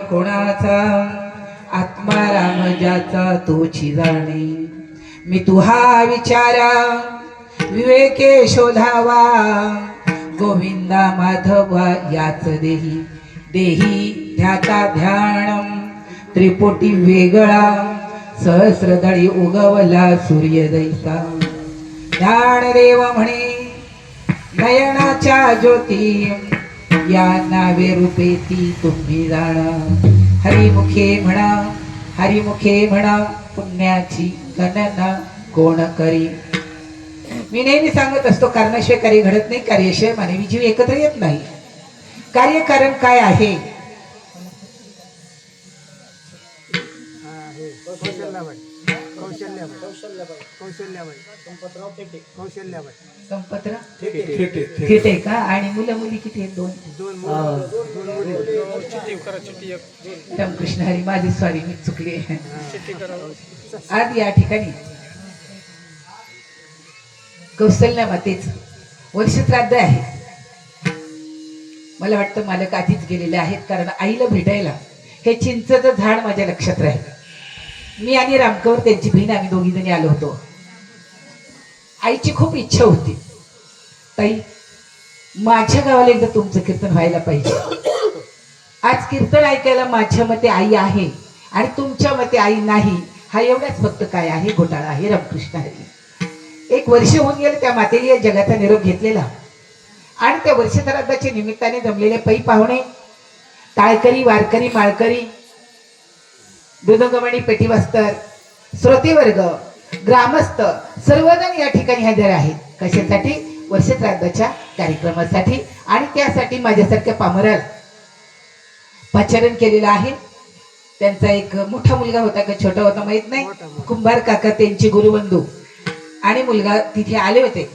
कोणाचा आत्मा राम ज्याचा तोची जाणे मी तुहा विचारा विवेके शोधावा गोविंदा माधवा याच देही देही ध्याता ध्यानम त्रिपुटी वेगळा सहस्रदळी उगवला सूर्य दैसा ज्ञानदेव म्हणे नयनाच्या ज्योती या नावे रूपे ती तुम्ही जाणा हरिमुखे म्हणा पुण्याची गणना कोण करी. मी नेहमी सांगत असतो कारणाशिवाय कार्य घडत नाही, कार्याशिवाय मानवी जीव एकत्र येत नाही. कार्यकारण काय आहे? थिटे का आणि मुलं मुली किती आहेत? दोन. रामकृष्ण हरी, माझी सॉरी मी चुकले. आज या ठिकाणी कौशल्या मातेच वर्ष श्राद्ध आहे. मला वाटतं मालक आधीच गेलेले आहेत, कारण आईला भेटायला हे चिंचचं झाड माझ्या लक्षात राहील. मी आणि रामकौर त्यांची बहीण आम्ही दोघी जणी आलो होतो. आईची खूप इच्छा होती, ताई माझ्या गावाला एकदा तुमचं कीर्तन व्हायला पाहिजे. आज कीर्तन ऐकायला माझ्या मते आई आहे आणि तुमच्या मते आई नाही, हा एवढाच फक्त काय आहे? घोटाळा आहे. रामकृष्ण हरी. 1 वर्ष होऊन गेले त्या मातेने या जगाचा निरोप घेतलेला आणि त्या वर्षश्राद्धाच्या निमित्ताने जमलेले पै पाहुणे, टाळकरी, वारकरी, माळकरी, मृदंगमणी, पेटीवस्तर, श्रोतेवर्ग, ग्रामस्थ सर्वजण या ठिकाणी हजर आहेत. कशासाठी? वर्षश्राद्धाच्या कार्यक्रमासाठी. आणि त्यासाठी माझ्यासारख्या पामराला पाचारण केलेलं आहे. त्यांचा एक मोठा मुलगा होता का छोटा होता माहित नाही, कुंभार काका त्यांचे गुरुबंधू आणि मुलगा तिथे आले होते.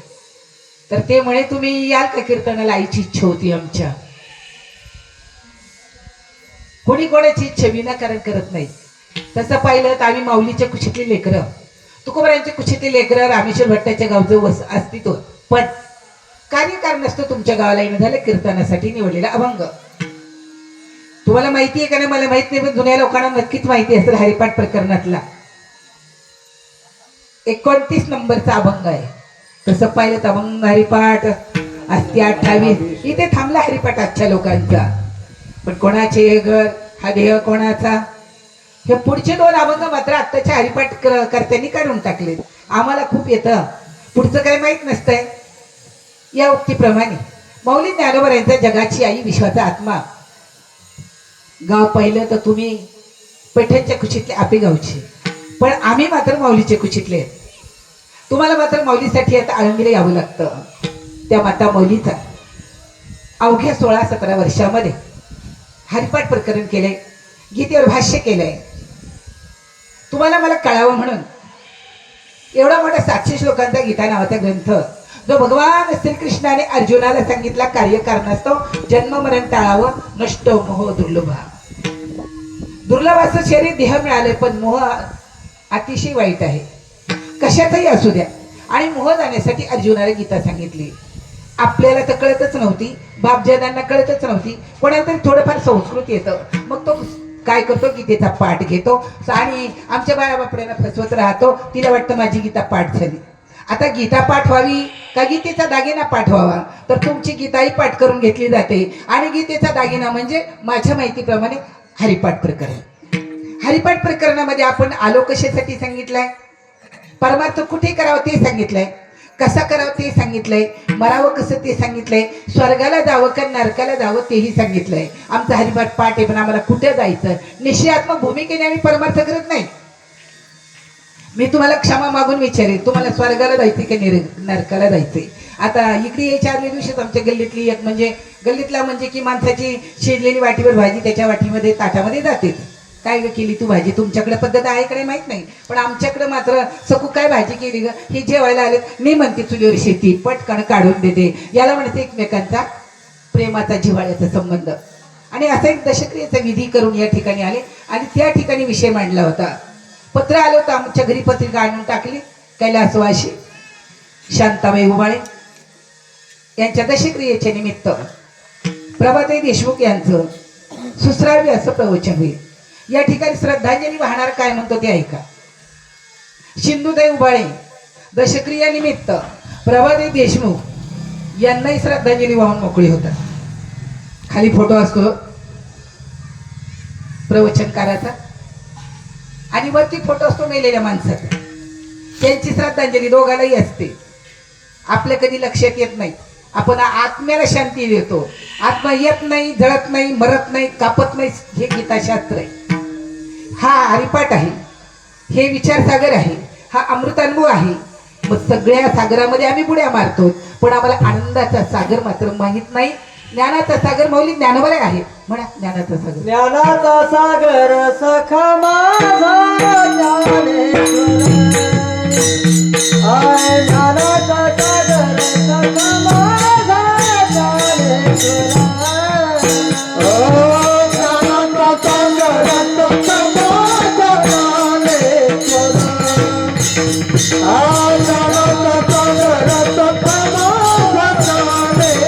तर ते म्हणे तुम्ही याल का कीर्तनाला? आईची इच्छा होती आमच्या. कोणी कोणाची इच्छा विनाकारण करत नाही. तसं पाहिलं तर आम्ही माऊलीच्या कुशीतली लेकरं, तुकोबारांच्या कुशीतली लेकरं, रामेश्वर भट्टाच्या गावचं अस्तित्व, पण कार्यकारण असतं तुमच्या गावाला येणं झालं कीर्तनासाठी निवडलेला अभंग. तुम्हाला माहिती आहे का नाही मला माहित नाही, पण जुन्या लोकांना नक्कीच माहिती असेल. हरिपाठ प्रकरणातला 29 नंबरचा अभंग आहे. तसं पाहिलं तर अभंग हरिपाठ असते 28. इथे थांबला हरिपाठ आजच्या लोकांचा. पण कोणाचे हे घर, हा देह कोणाचा? हे पुढचे 2 अभंग मात्र आत्ताच्या हरिपाठ कर्त्यांनी काढून टाकले. आम्हाला खूप येतं, पुढचं काही माहित नसतंय. या उक्तीप्रमाणे माऊली ज्ञानोबा यांचा जगाची आई, विश्वाचा आत्मा. गाव पाहिलं तर तुम्ही पैठणच्या कुशीतले आपे गावचे, पण आम्ही मात्र माऊलीच्या कुशीतले. तुम्हाला मात्र माऊलीसाठी आता आळंदीला यावं लागतं. त्या माता माऊलीचा अवघ्या 16-17 वर्षामध्ये हरिपाठ प्रकरण केलंय, गीतेवर भाष्य केलंय. तुम्हाला मला कळावं म्हणून एवढा मोठा 700 श्लोकांचा गीता नावाचा ग्रंथ, जो भगवान श्रीकृष्णाने अर्जुनाला सांगितला कार्यकारणास्तव जन्म मरण टाळावं, नष्ट मोह दुर्लभा. दुर्लभ असं शरीर देह मिळाले, पण मोह अतिशय वाईट आहे, कशातही असू द्या. आणि मोह जाण्यासाठी अर्जुनाने गीता सांगितली. आपल्याला तर कळतच नव्हती, बापजादांना कळतच नव्हती. कोणाला तरी थोडंफार संस्कृत येतं, मग तो काय करतो, गीतेचा पाठ घेतो आणि आमच्या बाळाबापड्यांना फसवत राहतो. तिला वाटतं माझी गीता पाठ झाली. आता गीता पाठ व्हावी का गीतेचा दागिना पाठ व्हावा, तर तुमची गीताही पाठ करून घेतली जाते. आणि गीतेचा दागिना म्हणजे माझ्या माहितीप्रमाणे हरिपाठ प्रकरण. हरिपाठ प्रकरणामध्ये आपण आलो कशासाठी सांगितलंय, परमार्थ कुठे करावं ते सांगितलंय, कसा करावं ते सांगितलंय, मरावं कसं ते सांगितलंय, स्वर्गाला जावं का नरकाला जावं तेही सांगितलंय. आमचा हरिपाठ पाठ आहे, पण आम्हाला कुठे जायचं निश्चयात्मक भूमिकेने आम्ही परमार्थ करत नाही. मी तुम्हाला क्षमा मागून विचारेन, तुम्हाला स्वर्गाला जायचे की नरकाला जायचे. आता इकडे यायच्या आदल्या दिवशीच आमच्या गल्लीतली एक गल्लीतला म्हणजे की माणसाची शिजलेली वाटीवर भाजी त्याच्या वाटीमध्ये ताटामध्ये जाते. काय ग केली तू भाजी, तुमच्याकडे पद्धत आहे का नाही माहित नाही, पण आमच्याकडे मात्र सकू काय भाजी केली ग, हे जेवायला आले, मी म्हणते चुलीवर शेती पटकन काढून देते. याला म्हणते एकमेकांचा प्रेमाचा जिव्हाळ्याचा संबंध. आणि असा एक दशक्रियेचा विधी करून या ठिकाणी आले आणि त्या ठिकाणी विषय मांडला होता. पत्र आलं होतं, आमच्या घरी पत्रिका आणून टाकली. कैलासवासी शांताबाई उबाळे यांच्या दशक्रियेच्या निमित्त प्रभाताई देशमुख यांचं सुसरावी असं प्रवचन होईल. या ठिकाणी श्रद्धांजली वाहणार काय म्हणतो ते ऐका. सिंधुताई उबाळे दशक्रिया निमित्त प्रभाताई देशमुख यांनाही श्रद्धांजली वाहून मोकळी होतात. खाली फोटो असतो प्रवचनकाराचा आणि वरती फोटो असतो मेलेल्या माणसाचा. त्यांची श्रद्धांजली दोघांनाही असते. आपल्या कधी लक्षात येत नाही, आपण आत्म्याला शांती देतो. आत्मा येत नाही, जळत नाही, मरत नाही, कापत नाही, हे गीताशास्त्र आहे. हा हरिपाठ आहे, हे विचारसागर आहे, हा अमृतानुभव आहे. मग सगळ्या सागरामध्ये आम्ही बुड्या मारतो, पण आम्हाला आनंदाचा सागर मात्र माहित नाही. ज्ञानाचा सागर माऊली ज्ञानोबा आहे, म्हणा ज्ञानाचा सागर. ज्ञानाचा सागर सखा माझा ज्ञानेश्वर, आय ज्ञानाचा सागर सखा माझा ज्ञानेश्वर, ओ ज्ञानाचा सागर सखा माझा ज्ञानेश्वर, आय ज्ञानाचा सागर सखा माझा ज्ञानेश्वर.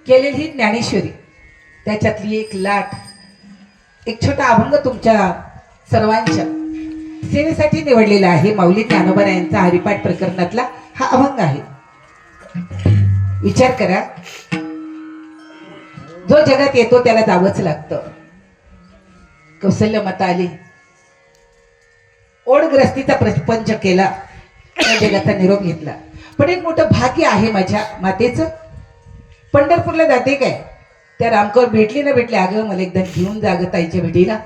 केलेली ही ज्ञानेश्वरी, त्याच्यातली एक लाट, एक छोटा अभंग तुमच्या सर्वांच्या सेवेसाठी निवडलेला आहे. माऊली ज्ञानोबा यांचा हरिपाठ प्रकरणातला हा अभंग आहे. विचार करा, जो जगात येतो त्याला जावंच लागतं. कौशल्य माता आली, ओढग्रस्तीचा प्रपंच केला, त्या जगाचा निरोप घेतला. पण एक मोठं भाग्य आहे माझ्या मातेचं. पंढरपूरला जाते काय, त्या रामकौर भेटली ना भेटली, अगं मला एकदम घेऊन जागं ताईच्या भेटीला.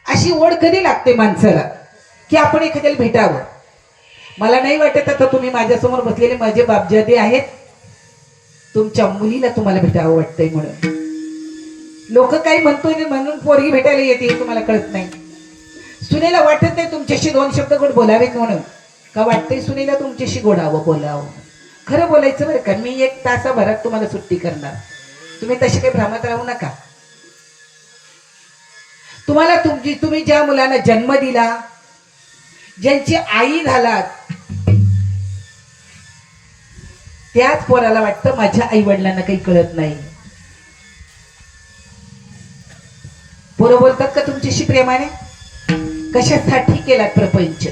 अशी ओढ कधी लागते माणसाला की आपण एखाद्याला भेटावं. मला नाही वाटत आता तुम्ही माझ्यासमोर बसलेले माझे बापजादे आहेत, तुमच्या मुलीला तुम्हाला भेटावं वाटतंय म्हणून. लोक काही म्हणतोय म्हणून पोरगी भेटायला येते, तुम्हाला कळत नाही. सुनेला वाटत नाही तुमच्याशी दोन शब्द गोड बोलावेत म्हणून, का वाटतंय सुनेला तुमच्याशी गोडावं बोलावं. खरं बोलायचं बरं का, मी 1 तासाभरात तुम्हाला सुट्टी करणार, तुम्ही तसे काही भ्रामत राहू नका. तुम्हाला तुम्ही ज्या मुलांना जन्म दिला, ज्यांची आई झालात, त्याच पोराला वाटतं माझ्या आई वडिलांना काही कळत नाही. पोरं बोलतात का तुमच्याशी प्रेमाने? कशासाठी केलात प्रपंच?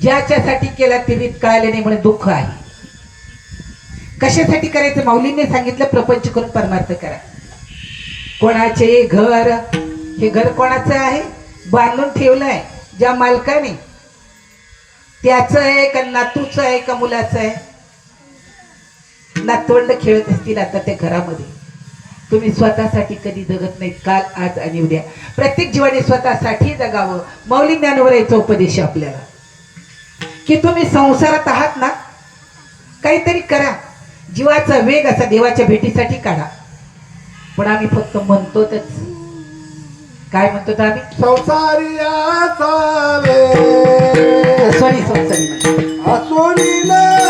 ज्याच्यासाठी केलात ते रीत कळाले नाही म्हणून दुःख आहे. कशासाठी करायचं? माऊलींनी सांगितलं प्रपंच करून परमार्थ करा. कोणाचे घर, हे घर कोणाचं आहे? बांधून ठेवलंय ज्या मालकाने, त्याचं आहे का नातूचं आहे का मुलाचं आहे? नातवंड खेळत असतील आता त्या घरामध्ये. तुम्ही स्वतःसाठी कधी जगत नाहीत, काल आज आणि उद्या. प्रत्येक जीवाने स्वतःसाठी जगावं. माऊली ज्ञानोबरायचा उपदेश आहे आपल्याला की तुम्ही संसारात आहात ना, काहीतरी करा. जीवाचा वेग असा देवाच्या भेटीसाठी काढा. पण आम्ही फक्त म्हणतोच. काय म्हणतो आम्ही? संसारी असावे, सॉरी संसारी म्हणतो. असोनी नसावे,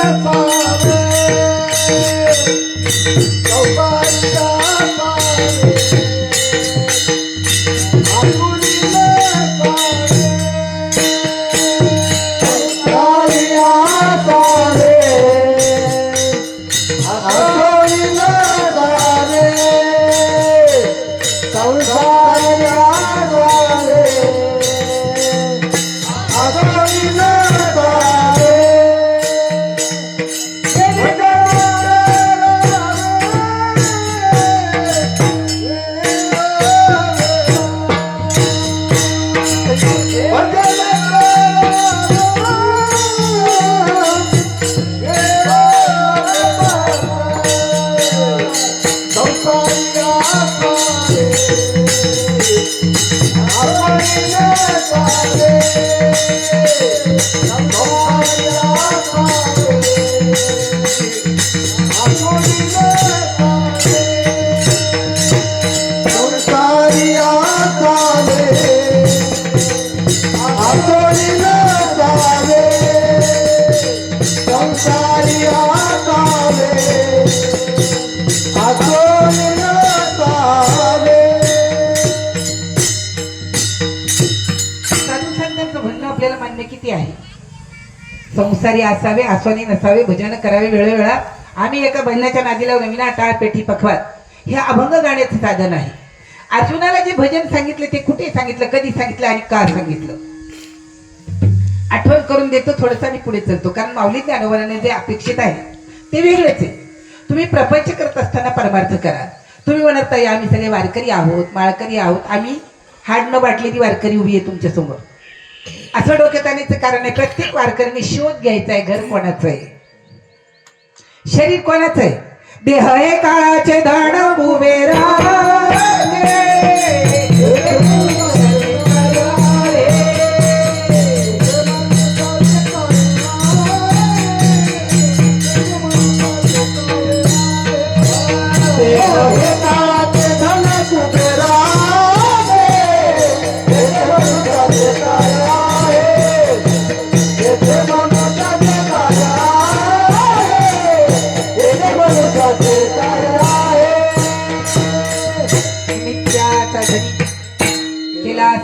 संसारी असावे, असोनी नसावे, संसारी असावे, असोनी नसावे, संसारी असावे, असोनी नसावे. आपल्याला मान्य किती आहे? संसारी असावे, आसवानी नसावे, भजन करावे वेळोवेळा. आम्ही एका भजनाच्या नादीला नवीन टाळ पेटी पखवात हे अभंग गाण्याचं साधन आहे. अर्जुनाला जे भजन सांगितले ते कुठे सांगितलं, कधी सांगितलं आणि का सांगितलं? आठवण करून देतो थोडंसं आणि पुढे चलतो. कारण माऊली ज्ञानोबराने जे अपेक्षित आहे ते वेगळेच आहे. तुम्ही प्रपंच करत असताना परमार्थ करा. तुम्ही म्हणत नाही आम्ही सगळे वारकरी आहोत, माळकरी आहोत, आम्ही हाड न बाटलेली वारकरी उभी आहे तुमच्या समोर, असं डोक्यात आणण्याचं कारण आहे. प्रत्येक वारकऱ्याने शोध घ्यायचा आहे. घर कोणाचं आहे? शरीर कोणाचं आहे? देह हे काळाचे धन उभे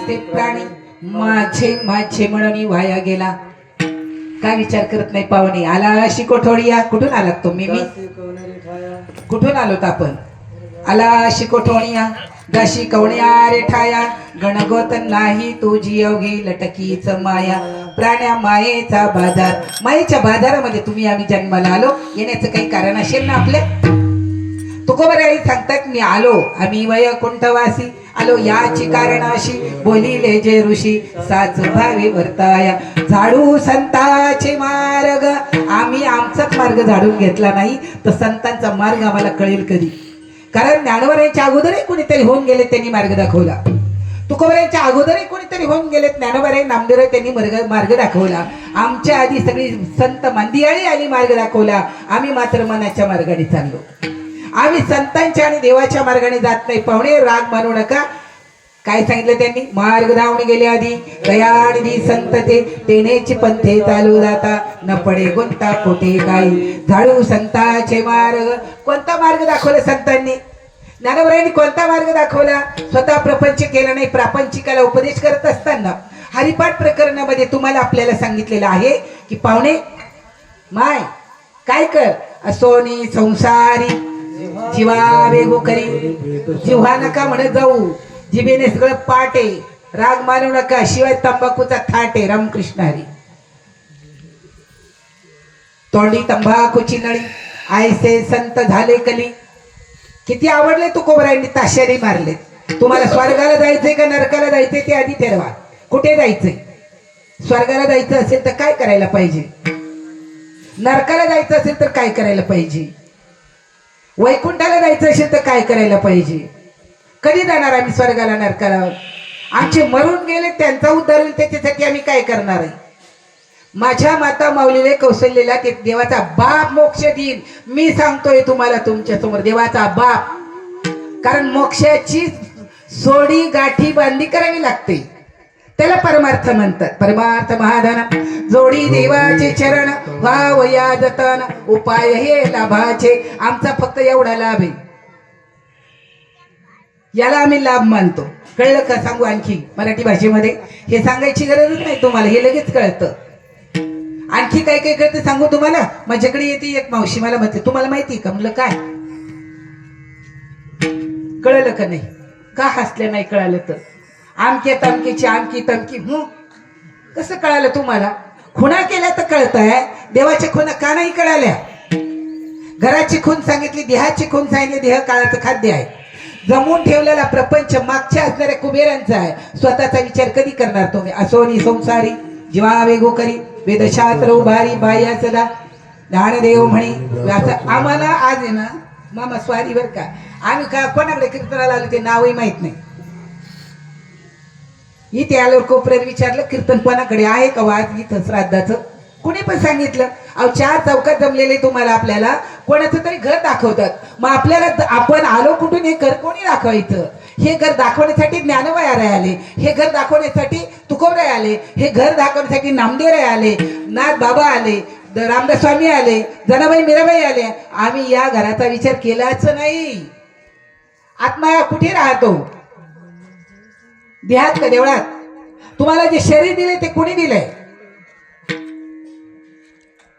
ते प्राणी माझे माझे म्हणून वाया गेला. काय विचार करत नाही पाहुणे? आला शिकोठोळिया. कुठून आलात तुम्ही? मी कुठून आलोत आपण? आला शिकोठोळिया गाशी कवण्या रे ठाया, गणगोत नाही तुझी अवघी लटकीच माया. प्राण्या मायेचा बाजार, मायेच्या बाजारामध्ये तुम्ही आम्ही जन्माला आलो. येण्याचं काही कारण असेल ना आपले? तुकोबाराई सांगतात मी आलो आम्ही वैकुंठवासी, आलो याची कारण अशी बोलिले जे ऋषी, साच भावे वर्ताया झाडू संतांचे मार्ग. आम्ही आमचाच मार्ग झाडून घेतला नाही तर संतांचा मार्ग आम्हाला कळेल कधी? कारण ज्ञानोबरांच्या अगोदरही कोणीतरी होऊन गेले, त्यांनी मार्ग दाखवला. तुकोबारांच्या अगोदरही कोणीतरी होऊन गेले, ज्ञानोबराई नामदेव त्यांनी मार्ग दाखवला. आमच्या आधी सगळी संत मंदियाळी आली मार्ग दाखवला. आम्ही मात्र मनाच्या मार्गाने चाललो. आम्ही संतांच्या आणि देवाच्या मार्गाने जात नाही. पाहुणे राग मानू नका. काय सांगितलं त्यांनी? मार्ग धावून गेले आधी दयानिधी संत तेनेची पंथे चालू जाता, न पडे गुंता कोठे काही झाडू संतांचे मार्ग. कोणता मार्ग दाखवला संतांनी? ज्ञानोबरायांनी कोणता मार्ग दाखवला? स्वतः प्रपंच केला नाही, प्रापंचिकाला उपदेश करत असताना हरिपाठ प्रकरणामध्ये तुम्हाला आपल्याला सांगितलेलं आहे की पाहुणे माय काय कर, असोनी संसारी जीवा वेगो करी. जिव्हा नका म्हणत जाऊ, जिभेने सगळं पाट आहे. राग मानू नका, शिवाय तंबाखूचा थाट आहे. रामकृष्ण हरी. तोंडी तंबाखूची नळी आयसे संत झाले कली. किती आवडले तुकोबरायांनी ताशारी मारले. तुम्हाला स्वर्गाला जायचंय का नरकाला जायचंय ते आधी ठरवा. कुठे जायचंय? स्वर्गाला जायचं असेल तर काय करायला पाहिजे? नरकाला जायचं असेल तर काय करायला पाहिजे? वैकुंठाला जायचं असेल तर काय करायला पाहिजे? कधी जाणार आम्ही स्वर्गाला नरकाला? आमचे मरून गेले त्यांचा उद्धार होईल त्याच्यासाठी आम्ही काय करणार आहे? माझ्या माता माऊलीने कौशल्यला ते देवाचा बाप मोक्ष देईन. मी सांगतोय तुम्हाला तुमच्या समोर देवाचा बाप. कारण मोक्षाची सोडी गाठी बांधी करावी लागते. त्याला परमार्थ म्हणतात. परमार्थ महाधन जोडी देवाचे चरण भाव या जतन उपाय हे लाभाचे. आमचा फक्त एवढा लाभ आहे. याला आम्ही लाभ मानतो. कळलं का? सांगू आणखी मराठी भाषेमध्ये. हे सांगायची गरजच नाही तुम्हाला, हे लगेच कळतं. आणखी काय काय करते सांगू तुम्हाला. माझ्याकडे येते एक मावशी, मला म्हणते तुम्हाला माहिती का? म्हणलं काय? कळलं का नाही? का हसल्या नाही कळालं तर? आमके तमकीची आमकी तमकी. कसं कळालं तुम्हाला? खुणा केल्या तर कळतंय. देवाच्या खुणा का नाही कळाल्या? घराची खून सांगितली, देहाची खून सांगितली. देह काळाचं खाद्य आहे. जमून ठेवलेला प्रपंच मागच्या असणाऱ्या कुबेरांचा आहे. स्वतःचा विचार कधी करणार तुम्ही? असोनी संसारी जीवा वेगो करी वेदशास्त्र उभारी बाया सदा ज्ञानदेव म्हणी. असं आम्हाला आज आहे ना मामा स्वारी बर का. आम्ही का कोणाकडे कीर्तनाला आलो ते नावही माहित नाही. इथे आल्यावर कोपऱ्यात विचारलं कीर्तन कोणाकडे आहे का वाज इथं श्राद्धाचं. कुणी पण सांगितलं. अहो 4 चौकात जमलेले तुम्हाला आपल्याला कोणाचं तरी घर दाखवतात. मग आपल्याला आपण आलो कुठून? हे घर कोणी दाखवायचं? हे घर दाखवण्यासाठी ज्ञानोबाराय आले. हे घर दाखवण्यासाठी तुकोबराय आले. हे घर दाखवण्यासाठी नामदेवराय आले. नाथ बाबा आले. रामदास स्वामी आले. जनाबाई मीराबाई आले. आम्ही या घराचा विचार केलाच नाही. आत्मा कुठे राहतो? देहात का देवळात? तुम्हाला जे शरीर दिले ते कोणी दिलंय?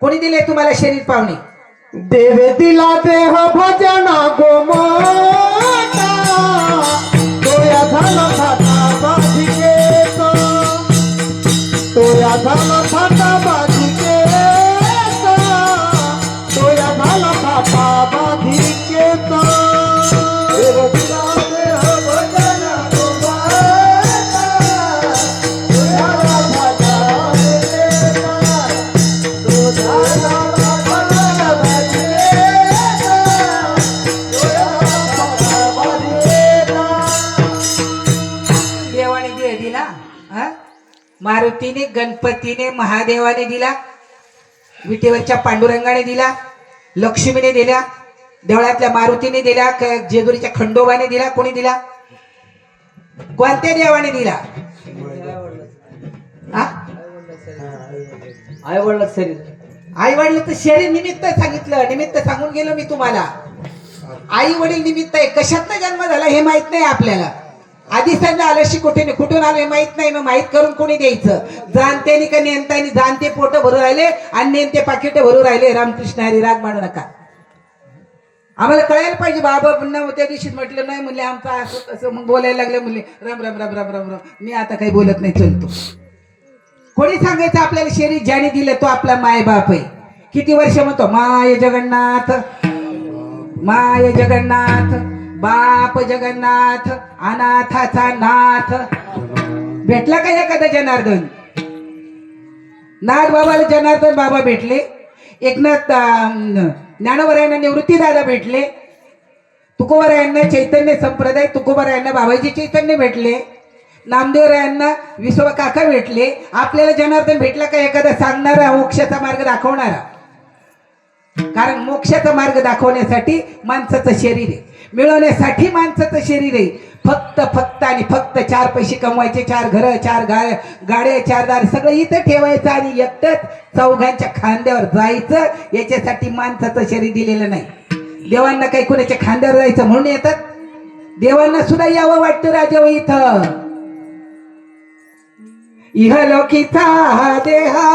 कोणी दिले तुम्हाला शरीर पाहुणे? देवे दिला देह भजन गोमाता तोया झाला फाटा बाधिकेत तोया झाला फाटा बाधिकेत तोया झाला फाटा बाधिकेत देव दिला देह भजन गोमाता तोया झाला फाटा बाधिकेत तो झाला मारुतीने, गणपतीने, महादेवाने दिला. विटेवरच्या पांडुरंगाने दिला. लक्ष्मीने दिला. देवळातल्या मारुतीने दिला. जेजुरीच्या खंडोबाने दिला. कोणी दिला? कोणत्या देवाने दिला? आई वडील शरीर. आई वडील तर शरीर निमित्त सांगितलं. निमित्त सांगून गेलो मी तुम्हाला. आई वडील निमित्त आहे. कशातनं जन्म झाला हे माहित नाही आपल्याला. आधी सांगा आलशी कुठे कुठून आलो हे माहित नाही. मग माहित करून कोणी द्यायचं? जाणते का नेमतानी जाणते पोट भरू राहिले आणि नेमते पाकिट भरू राहिले. रामकृष्ण हरी राग मानू नका. आम्हाला कळायला पाहिजे. बाबा पुन्हा त्या दिवशी म्हटलं नाही म्हणले आमचा असं तसं. मग बोलायला लागले म्हणले राम राम राम राम राम राम. मी आता काही बोलत नाही, चलतो. कोणी सांगायचं आपल्याला? शरीर ज्याने दिलं तो आपला माय बाप आहे. किती वर्ष म्हणतो माय जगन्नाथ माय जगन्नाथ बाप जगन्नाथ अनाथाचा नाथ. भेटला का एखादा जनार्दन? नाथ बाबाला जनार्दन बाबा भेटले. एकनाथ ज्ञानोबरायांना निवृत्ती दादा भेटले. तुकोबरायांना चैतन्य संप्रदाय तुकोबरायांना बाबाजी चैतन्य भेटले. नामदेवरायांना विसोबा काका भेटले. आपल्याला जनार्दन भेटला का एखादा सांगणारा, मोक्षाचा मार्ग दाखवणारा? कारण मोक्षाचा मार्ग दाखवण्यासाठी माणसाचं शरीर आहे. मिळवण्यासाठी माणसाचं शरीर आहे. फक्त आणि फक्त 4 पैसे कमवायचे, 4 घर, 4 गाड्या, 4 दार सगळं इथं ठेवायचं आणि एकटंच चौघांच्या खांद्यावर जायचं. याच्यासाठी माणसाचं शरीर दिलेलं नाही. देवांना काही कोणाच्या खांद्यावर जायचं म्हणून येतात. देवांना सुद्धा यावं वाटतं राजा इथं. इहलोकीचा देहा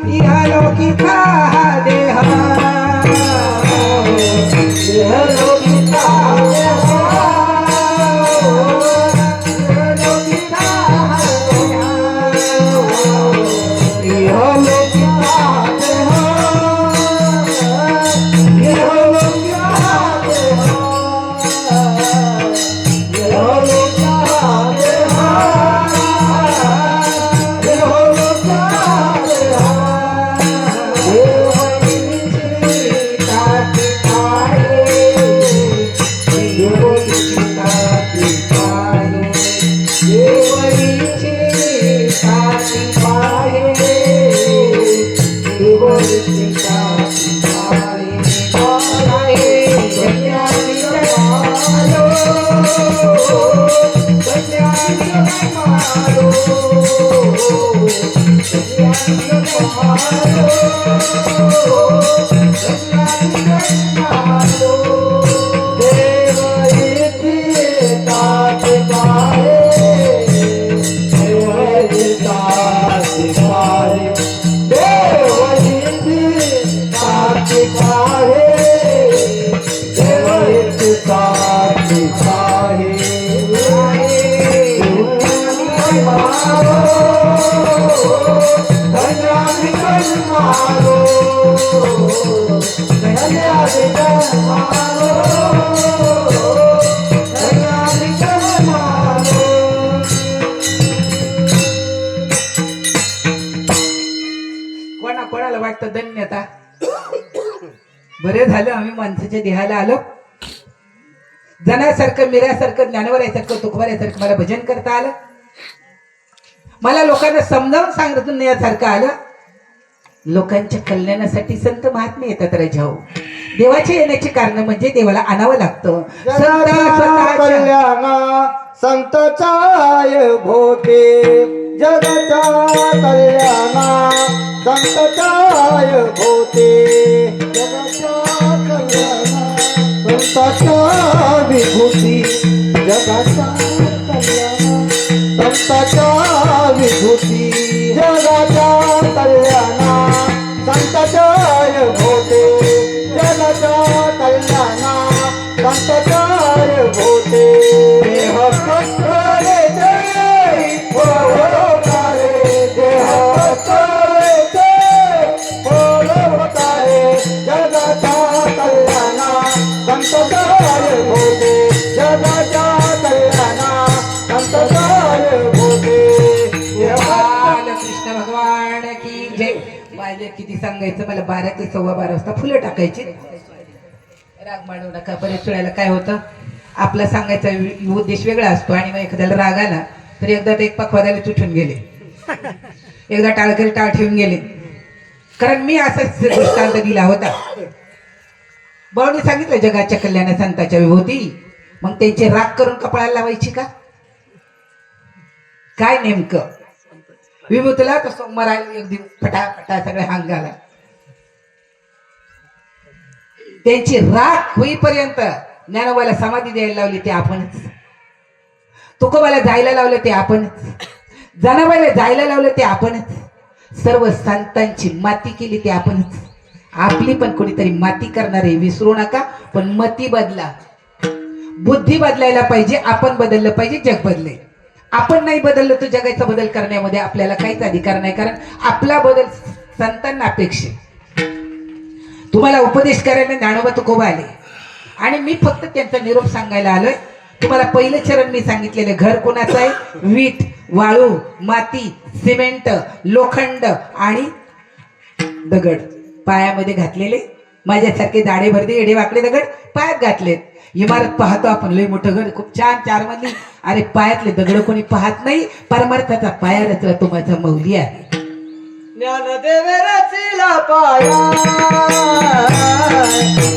इहलोकीचा देहा इहलोकीचा देहा देव इथे येतात पाहे, देव येतात पाहे, देव इथे येतात पाहे, देव येतात पाहे. मारो धन्यानी कण मारो, धन्यानी कण मारो, धन्यानी कण मारो. कोणाला वाटतं धन्यता? बरे झालं आम्ही माणसाच्या देहाला आलो. जनासारखं, मिऱ्यासारखं, ज्ञानवरायासारखं, तुकवरायासारखं मला भजन करता आलं. मला लोकांना समजावून सांगतून यासारखं आलं. लोकांच्या कल्याणासाठी संत महात्मे येतात रे जाऊ. देवाच्या येण्याची कारण म्हणजे देवाला आणावं लागतं. जगाच्या कल्याणा संतचाय भोते, जगाच्या कल्याणा संतचाय भोते, जगाच्या कल्याणा संताच्या विभूती, जगाच्या कल्याणा संताच्या विभूती, जगाच्या कल्याणा संताचाय भोते, जगाच्या कल्याणा संताचाय भोते. देह कष्टले जय होतारे, देह कष्टले जय होतारे, जगाच्या कल्याणा संताचाय भोते, जगाच्या कल्याणा संताचाय भोते. कृष्ण भगवान की जय. माझे किती सांगायचं, मला 12 ते 12:15 वाजता फुलं टाकायची. राग मांडू नका. बरेच वेळेला काय होतं, आपला सांगायचा उद्देश वेगळा असतो आणि मग एखाद्याला राग आला तर एकदा ते एक पखवाद्याला तुटून गेले, एकदा टाळकरी टाळ ठेवून गेले. कारण मी असाच दृष्टांत दिला होता. भाऊनी सांगितलं जगाच्या कल्याणा संताच्या विभूती, मग त्यांचे राग करून कपाळाला लावायची का? काय नेमकं विभूतीला तर सोमवार अगदी फटाफटा सगळे हांगाला. त्यांची राख होईपर्यंत ज्ञानोबाला समाधी द्यायला लावली ते आपणच, तुकोबाला जायला लावलं ते आपणच, जनाबाईला जायला लावलं ते आपणच, सर्व संतांची माती केली ते आपणच. आपली पण कोणीतरी माती करणार आहे, विसरू नका. पण मती बदला, बुद्धी बदलायला पाहिजे. आपण बदललं पाहिजे, जग बदलेल. आपण नाही बदललं तर जगाचा बदल करण्यामध्ये आपल्याला काहीच अधिकार नाही. कारण आपला बदल संतांना अपेक्षित. तुम्हाला उपदेश करायला ज्ञानोबा तुकोबा आले आणि मी फक्त त्यांचा निरोप सांगायला आलोय. तुम्हाला पहिलं चरण मी सांगितलेलं, घर कोणाचं आहे? वीट, वाळू, माती, सिमेंट, लोखंड आणि दगड पायामध्ये घातलेले. माझ्यासारखे दाढे भरते एडे वाकडे दगड पायात घातलेत. इमारत पाहतो आपण, लय मोठं घर, खूप छान 4 मजली. अरे पायातले दगड कोणी पाहत नाही. परमार्थाचा पाया रचला तो माझा मौली आहे. ज्ञानदेवे रचिला पाया,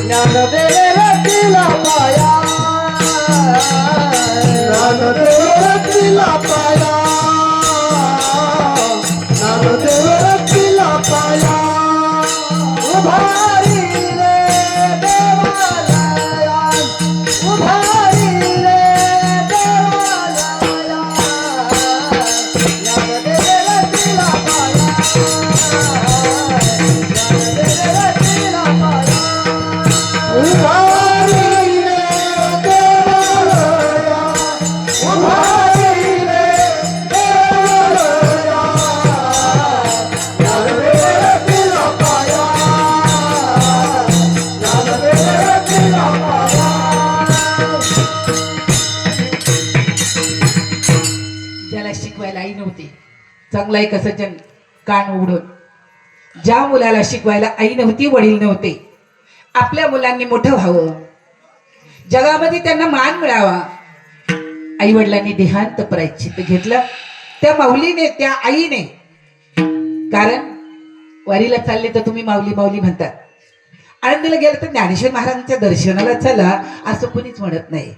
ज्ञानदेवे रचिला पाया, ज्ञानदेवे रचिला पाया, ज्ञानदेवे रचिला पाया. उभारी रे देवालया, उभारी रे देवालया, ज्ञानदेवे रचिला पाया, ज्ञानदेवे रचिला पाया. उभारी रे देवालया, उभारी रे देवालया, ज्ञानदेवे रचिला पाया, ज्ञानदेवे रचिला पाया. ज्याला शिकवायला आई नव्हती, चांगला एक असं जन कान उघडून, ज्या मुलाला शिकवायला आई नव्हती, वडील नव्हते, आपल्या मुलांनी मोठं व्हावं, जगामध्ये त्यांना मान मिळावा, आई वडिलांनी देहांत प्रायश्चित्त घेतलं. त्या माऊलीने, त्या आईने. कारण वारीला चालले तर तुम्ही माऊली माऊली म्हणतात, आळंदीला गेलं तर ज्ञानेश्वर महाराजांच्या दर्शनाला चला असं कुणीच म्हणत नाही.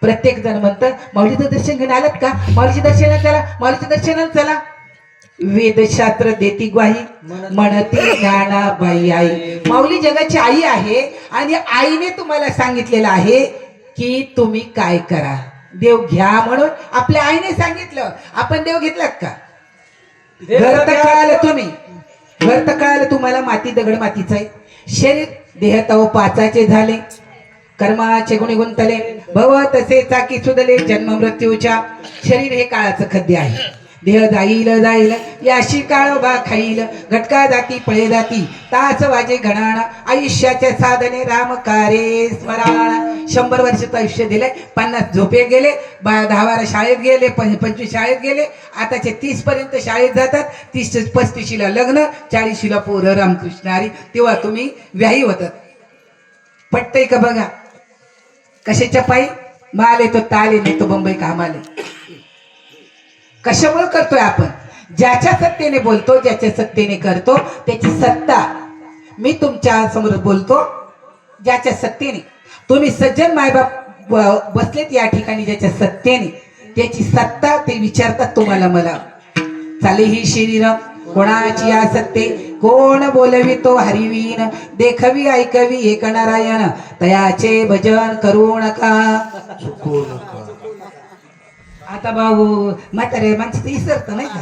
प्रत्येक जण म्हणतं माऊलीचं दर्शन घेऊन आलात का, माऊलीच्या दर्शनाला चला, माऊलीच्या दर्शनाला चला. वेदशास्त्र देती ग्वाही म्हणती ज्ञानाबाई आई. माऊली जगाची आई आहे आणि आईने तुम्हाला सांगितलेलं आहे की तुम्ही काय करा, देव घ्या म्हणून आपल्या आईने सांगितलं. आपण देव घेतलात का? घर तर कळालं तुम्ही, घर तर कळालं तुम्हाला माती दगड मातीचं आहे. शरीर देह तव पाचाचे झाले, कर्माचे गुणी गुंतले, भव तसे चाकी सुदले, जन्म मृत्यूच्या. शरीर हे काळाचं खद्य आहे. देह जाईल जाईल याशी काळोबा खाईल, घटका जाती पळे जाती तास वाजे घणाणा. आयुष्याचे साधने राम कार्ये स्मराण. 100 वर्षाचं आयुष्य दिलंय, 50 झोपे गेले, 10-12 शाळेत गेले, 25 शाळेत गेले, आताचे 30 पर्यंत शाळेत जातात. 30-35ला लग्न, 40ला पोरं रामकृष्णारी. तेव्हा तुम्ही व्याही होतात. पटतंय का बघा? कशाच्या पायी? माल येतो ताल येतो बंबई कामाले. कशामुळे करतोय आपण? ज्याच्या सत्तेने बोलतो, ज्याच्या सत्तेने करतो, त्याची सत्ता. मी तुमच्या समोर बोलतो ज्याच्या सत्तेने. तुम्ही सज्जन मायबाप बसलेत या ठिकाणी ज्याच्या सत्तेने, त्याची सत्ता ते विचारतात तुम्हाला मला. चाले ही शरीर कोणाची या सत्ते, कोण बोलवी तो हरिवीन, देखवी ऐकवी एक नारायण, तयाचे भजन करू नका. आता भाऊ म्हातारे माणसं विसरत नाही का,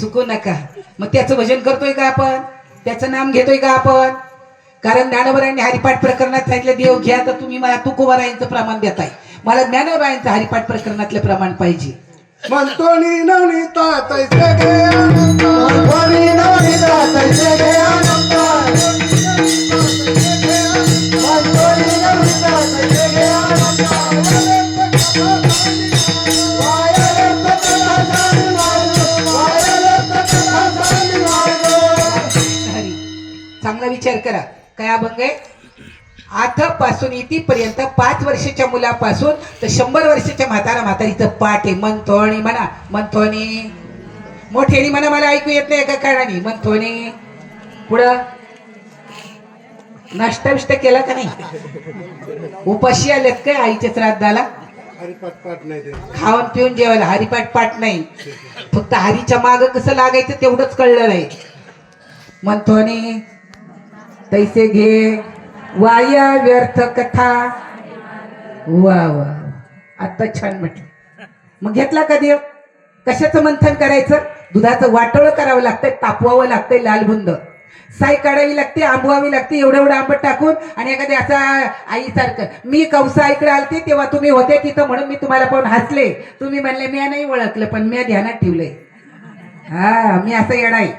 चुकू नका. मग त्याचं भजन करतोय का आपण? त्याचं नाम घेतोय का आपण? कारण ज्ञानोबरायांनी हरिपाठ प्रकरणात सांगितलं देव घ्या, तर तुम्ही मला तुकोबारायांचं प्रमाण देताय. मला ज्ञानोबरायांचं हरिपाठ प्रकरणातलं प्रमाण पाहिजे. म्हणतो नी नवनीता तैसे गे अनंत, म्हणतो नी नवनीता तैसे गे अनंत, म्हणतो नी नवनीता तैसे गे अनंत. चांगला विचार करा. काय अभंग आहे? आतापासून इथपर्यंत 5 वर्षाच्या मुलापासून तर 100 वर्षाच्या म्हातारीचं पाठ आहे. म्हणतोणी म्हणा, म्हणतोणी मोठ्यानी म्हणा, मला ऐकू येत नाही एका कारणाने. म्हणतोणी पुढं नाश्ता बिष्टा केला का नाही? उपाशी आलेत काय आईच्या श्राद्धाला? हरिपाठ पाठ नाही ते, खाऊन पिऊन जेवायला. हरिपाठ पाठ नाही, फक्त हरीच्या माग कसं लागायचं तेवढंच कळलं नाही. म्हणतोणी तैसे घे वाया व्यर्थ कथा. वा वा, आता छान म्हटलं. मग घेतला का देव? कशाचं मंथन करायचं? दुधाचं वाटोळं करावं लागतंय, तापवावं लागतंय, लालबुंद साय काढावी लागते, आंबवावी लागते, एवढं आंबट टाकून. आणि एखादी असा आईसारखं. मी कौसा इकडे आलते तेव्हा तुम्ही होते तिथं म्हणून मी तुम्हाला पाहून हसले. तुम्ही म्हणले मी नाही ओळखलं, पण मी ध्यानात ठेवलंय. हा, मी असं येडा आहे,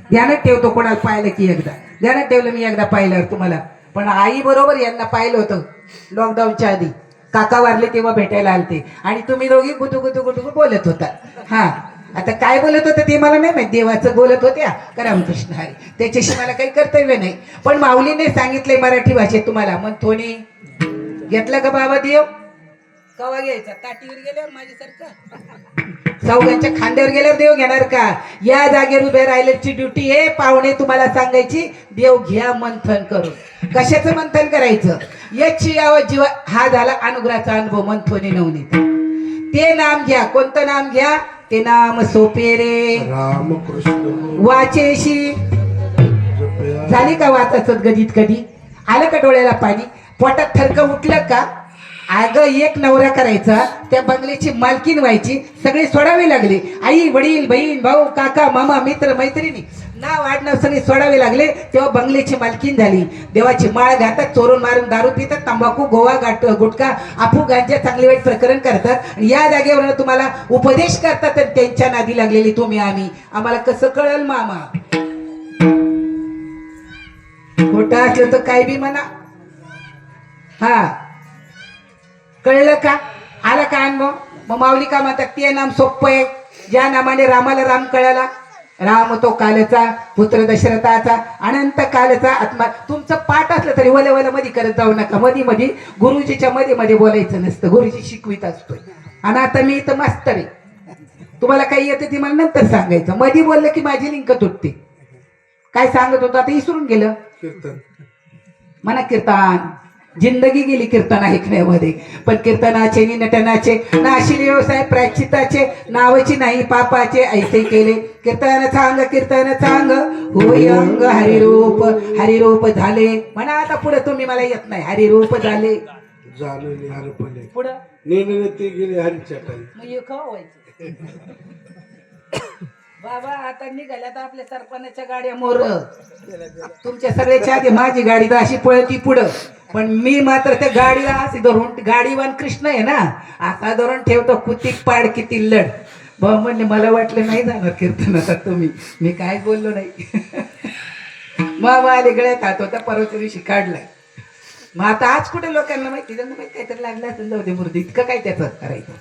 ध्यानात ठेवतो. कोणाला पाहिलं की एकदा ध्यानात ठेवलं मी, एकदा पाहिलं तुम्हाला. पण आई बरोबर यांना पाहिलं होतं लॉकडाऊनच्या आधी. काका वारले तेव्हा भेटायला आलते आणि तुम्ही दोघी गुटू गुटू गुटू बोलत होता. हा, आता काय बोलत होतं ते मला नाही माहित. देवाचं बोलत होत्या का रामकृष्ण हरी, त्याच्याशी मला काही कर्तव्य नाही. पण माऊलीने सांगितलंय मराठी भाषेत तुम्हाला. मग थोडी घेतला का बाबा देव? कवा घ्यायचा? ताटीवर गेल्यावर माझ्यासारखं, चौघांच्या खांद्यावर गेल्यावर देव घेणार का? या जागेवर उभे राहिल्याची ड्युटी आहे पाहुणे तुम्हाला सांगायची. देव घ्या मंथन करून. कशाचं मंथन करायचं? याची यावं जीवा. हा झाला अनुग्रहाचा अनुभव. मंथोने नवनीत ते नाम घ्या. कोणतं नाम घ्या? ते नाम सोपे रे रामकृष्ण वाचेशी. झाली का वाचाचं गदित? कधी आलं का डोळ्याला पाणी? पोटात थरकं उठलं का? अगं एक नवरा करायचा, त्या बंगल्याची मालकीन व्हायची, सगळे सोडावे लागले. आई वडील बहीण भाऊ काका मामा मित्र मैत्रिणी नाव आडनाव सगळे सोडावे लागले. तेव्हा बंगल्याची मालकीन झाली. देवाची माळ घालतात, चोरून मारून दारू पितात, तंबाखू गोवा गुटखा अफू गांजा चांगले वाईट प्रकरण करतात. आणि या जागेवर तुम्हाला उपदेश करतात. आणि त्यांच्या नादी लागलेली तुम्ही आम्ही. आम्हाला कसं कळल मामा? खोटं असलं तर काय बी म्हणा. हा, कळलं का? आला का अनुभव? मग माऊली का म्हणतात? ते नाम सोपं आहे. ज्या नामाने रामाला राम कळाला. राम तो कालचा पुत्र दशरथाचा, अनंत कालचा आत्मा. तुमचं पाठ असलं तरी वले वले मध्ये करत जाऊ नका. मध्ये मध्ये गुरुजीच्या मध्ये मध्ये बोलायचं नसतं. गुरुजी शिकवित असतोय. आणि आता मी इथं मास्तर आहे. तुम्हाला काही येतं ती मला नंतर सांगायचं. मध्ये बोललं की माझी लिंक तुटते. काय सांगत होतो आता विसरून गेलं. कीर्तन म्हणा कीर्तन. जिंदगी गेली कीर्तन ऐकण्यामध्ये. पण कीर्तनाचे नि नटनाचे नाशिले व्यवसाय प्रायश्चिताचे नावाची नाही पापाचे ऐसे केले. कीर्तन सांग होय अंग हरिरूप हरिरूप झाले. म्हणा आता पुढे तुम्ही मला येत नाही. हरिरूप झाले जाणले हरपले पुढं नेने ते गेले हरीच्या टाई. मग हे का व्हायचं बाबा. आता निघाल्यात आपल्या सरपणाच्या गाड्या मोर. तुमच्या सगळ्याच्या आधी माझी गाडी तर अशी पळती पुढं. पण मी मात्र त्या गाडीला अशी धरून गाडीवान कृष्ण आहे ना असा धरून ठेवतो. कुतिक पाड किती लढ. भाऊ म्हणले मला वाटलं नाही जाणार कीर्तनाचा तुम्ही. मी काय बोललो नाही. मग आले गळ्यात हात होता परवाच्या दिवशी काढलाय. मग आता आज कुठे लोकांना माहिती त्यांना माहिती काहीतरी लागलं असेल. जाऊ दे मूर्ती इतकं काय त्याचं करायचं.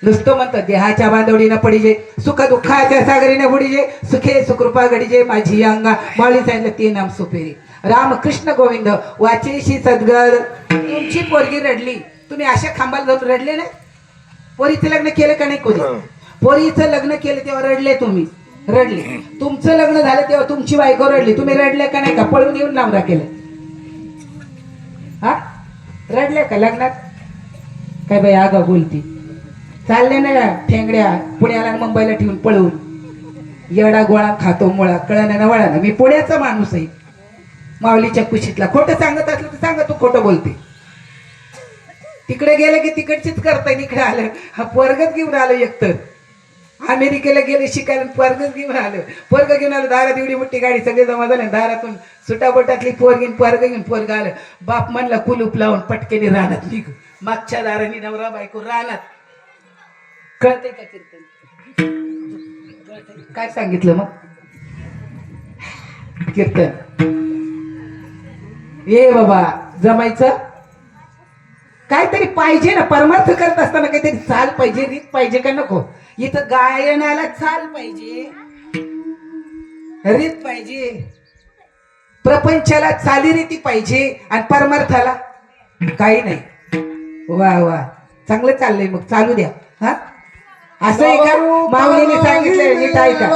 नुसतं म्हणतात देहाच्या बांधवडीनं पडिजे सुख दुःखाच्या सागरीने बुडीजे सुखे सुकृपा घडीजे माझी अंगा. माऊली सांगितलं ते नाम सुपेरी राम कृष्ण गोविंद वाचेशी सद्गद. तुमची पोरगी रडली तुम्ही अशा खांबाला जाऊन रडले ना. पोरीचं लग्न केलं का नाही कोणी. पोरीचं लग्न केलं तेव्हा रडले तुम्ही रडले. तुमचं लग्न झालं तेव्हा तुमची बायको रडली तुम्ही रडले का नाही का. पळून येऊन लांबरा केलं. हा रडले का लग्नात. काय बाई आगा बोलती चालले ना ठेंगड्या पुण्याला मुंबईला ठेवून पळवून. येडा गोळा खातो मुळा कळणं ना वळा. मी पुण्याचा माणूस आहे. माऊलीच्या कुशीतला. खोटं सांगत असलं तर सांगा तू खोटं बोलते. तिकडे गेलं की तिकडचीच करताय. इकडे आलं हा पोरगच घेऊन आलो. एकतर अमेरिकेला गेले शिकायला पोरगच घेऊन आलं. पोरग घेऊन आलं दारात एवढी मोठी गाडी सगळे जमा झाले. दारातून सुटाबोटातली पोरगीन पोरग घेऊन पोरग आलं. बाप म्हणला कुलूप लावून पटकेने रानात निघ. मागच्या दाराने नवरा बायको रानात. कळतंय का कीर्तन. काय सांगितलं मग कीर्तन. ये बाबा जमायचं काहीतरी पाहिजे ना. परमार्थ करत असताना काहीतरी चाल पाहिजे रीत पाहिजे का नको. इथं गायनाला चाल पाहिजे रीत पाहिजे. प्रपंचाला चालीरीती पाहिजे आणि परमार्थाला काही नाही. वा वा चांगलं चाललंय मग चालू द्या. हा असं आहे का. माऊलीने सांगितलंय नीट ऐका.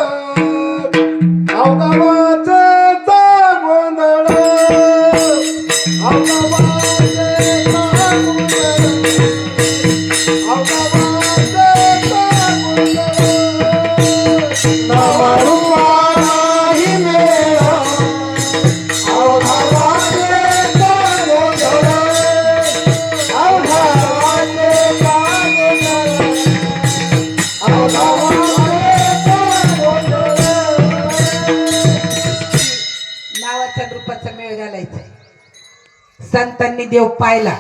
संतांनी देव पाहिला.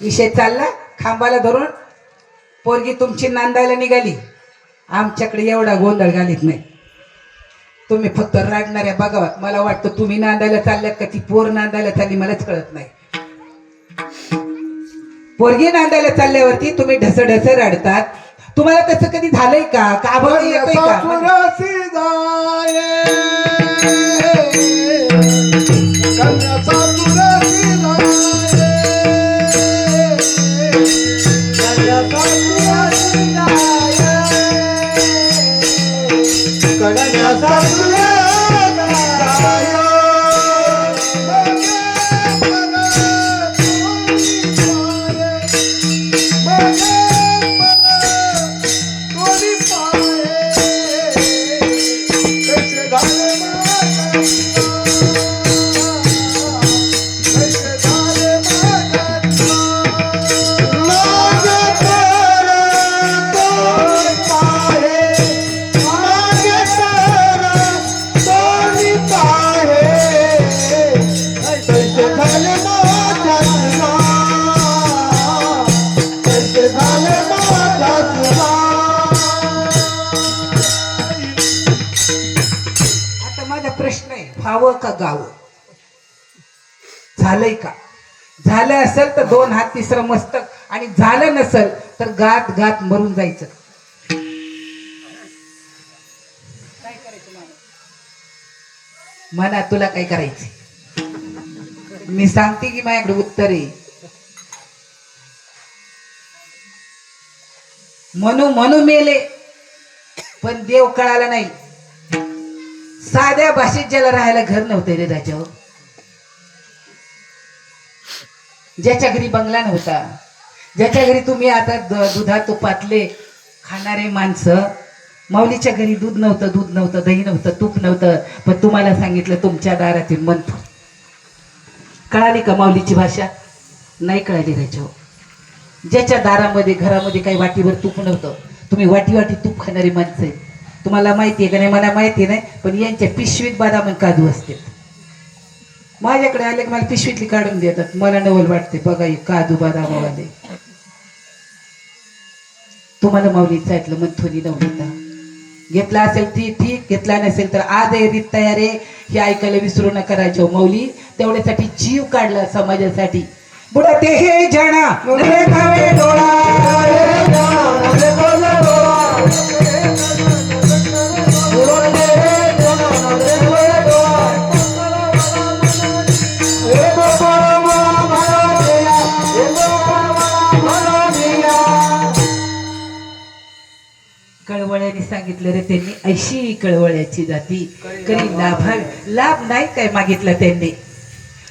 विषय चालला खांबाला धरून. पोरगी तुमची नांदायला निघाली. आमच्याकडे एवढा गोंधळ घालीत नाही. तुम्ही फक्त रडणाऱ्या बघावा. मला वाटतं तुम्ही नांदायला चालल्यात का ती पोर नांदायला चालली मलाच कळत नाही. पोरगी नांदायला चालल्यावरती तुम्ही ढस ढस रडतात. तुम्हाला तसं कधी झालंय का. का बघ येतोय का. प्रश्न आहे भावं का गावं. झालंय का. झालं असेल तर दोन हात तिसरं मस्तक आणि झालं नसेल तर गात गात मरून जायचं. काय करायचं म्हणा तुला काय करायचं. मी सांगते की माझ्याकडे उत्तर आहे. म्हणू मेले पण देव कळाला नाही. साध्या भाषेत ज्याला राहायला घर नव्हते रे राजावर. ज्याच्या घरी बंगला नव्हता, ज्याच्या घरी तुम्ही आता दुधा तुपातले खाणारे माणसं, माऊलीच्या घरी दूध नव्हतं, दही नव्हतं, तूप नव्हतं, पण तुम्हाला सांगितलं तुमच्या दारातील मंथन. कळाली का माऊलीची भाषा? नाही कळाली राजाओ. ज्याच्या दारामध्ये घरामध्ये काही वाटीभर तूप नव्हतं, तुम्ही वाटी वाटी तूप खाणारी माणसं आहेत. तुम्हाला माहिती आहे का नाही मला माहिती नाही, पण यांच्या पिशवीत बदाम आणि काजू असते. माझ्याकडे आले की मला पिशवीतली काढून देतात. मला नवल वाटते, बघा हे काजू बदामवाले. तुम्हाला माऊलीचं ऐकलं मंथोनी नवनीता घेतला असेल ती ठीक, घेतला नसेल तर आज रीत तयार आहे हे ऐकायला विसरू नका राजाओ. माऊली तेवढ्यासाठी जीव काढला समाजासाठी. बुडते हे जाणा नवे धावे डोळा, कळवळ्याने सांगितलं रे त्यांनी, ऐशी कळवळ्याची जाती कधी लाभ नाही काय मागितला त्यांनी.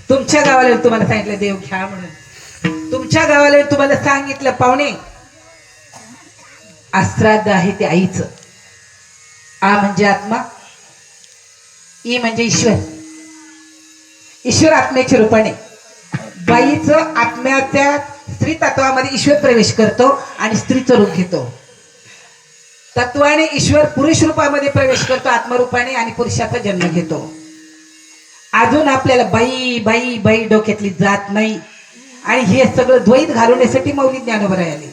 तुमच्या गावाला तुम्हाला सांगितलं देव घ्या म्हणून, तुमच्या गावाला तुम्हाला सांगितलं पाहुणे आश्राद्ध आहे ते आईचं. आ म्हणजे आत्मा, ई म्हणजे ईश्वर, ईश्वर आत्म्याच्या रूपाने. बाईचं आत्म्याच्या स्त्री तत्वामध्ये ईश्वर प्रवेश करतो आणि स्त्रीचं रूप घेतो. तत्वाने ईश्वर पुरुष रूपामध्ये प्रवेश करतो आत्मरूपाने आणि पुरुषाचा जन्म घेतो. अजून आपल्याला बाई बाई बाई डोक्यातली जात नाही. आणि हे सगळं द्वैत घालवण्यासाठी माऊली ज्ञानोबा आले.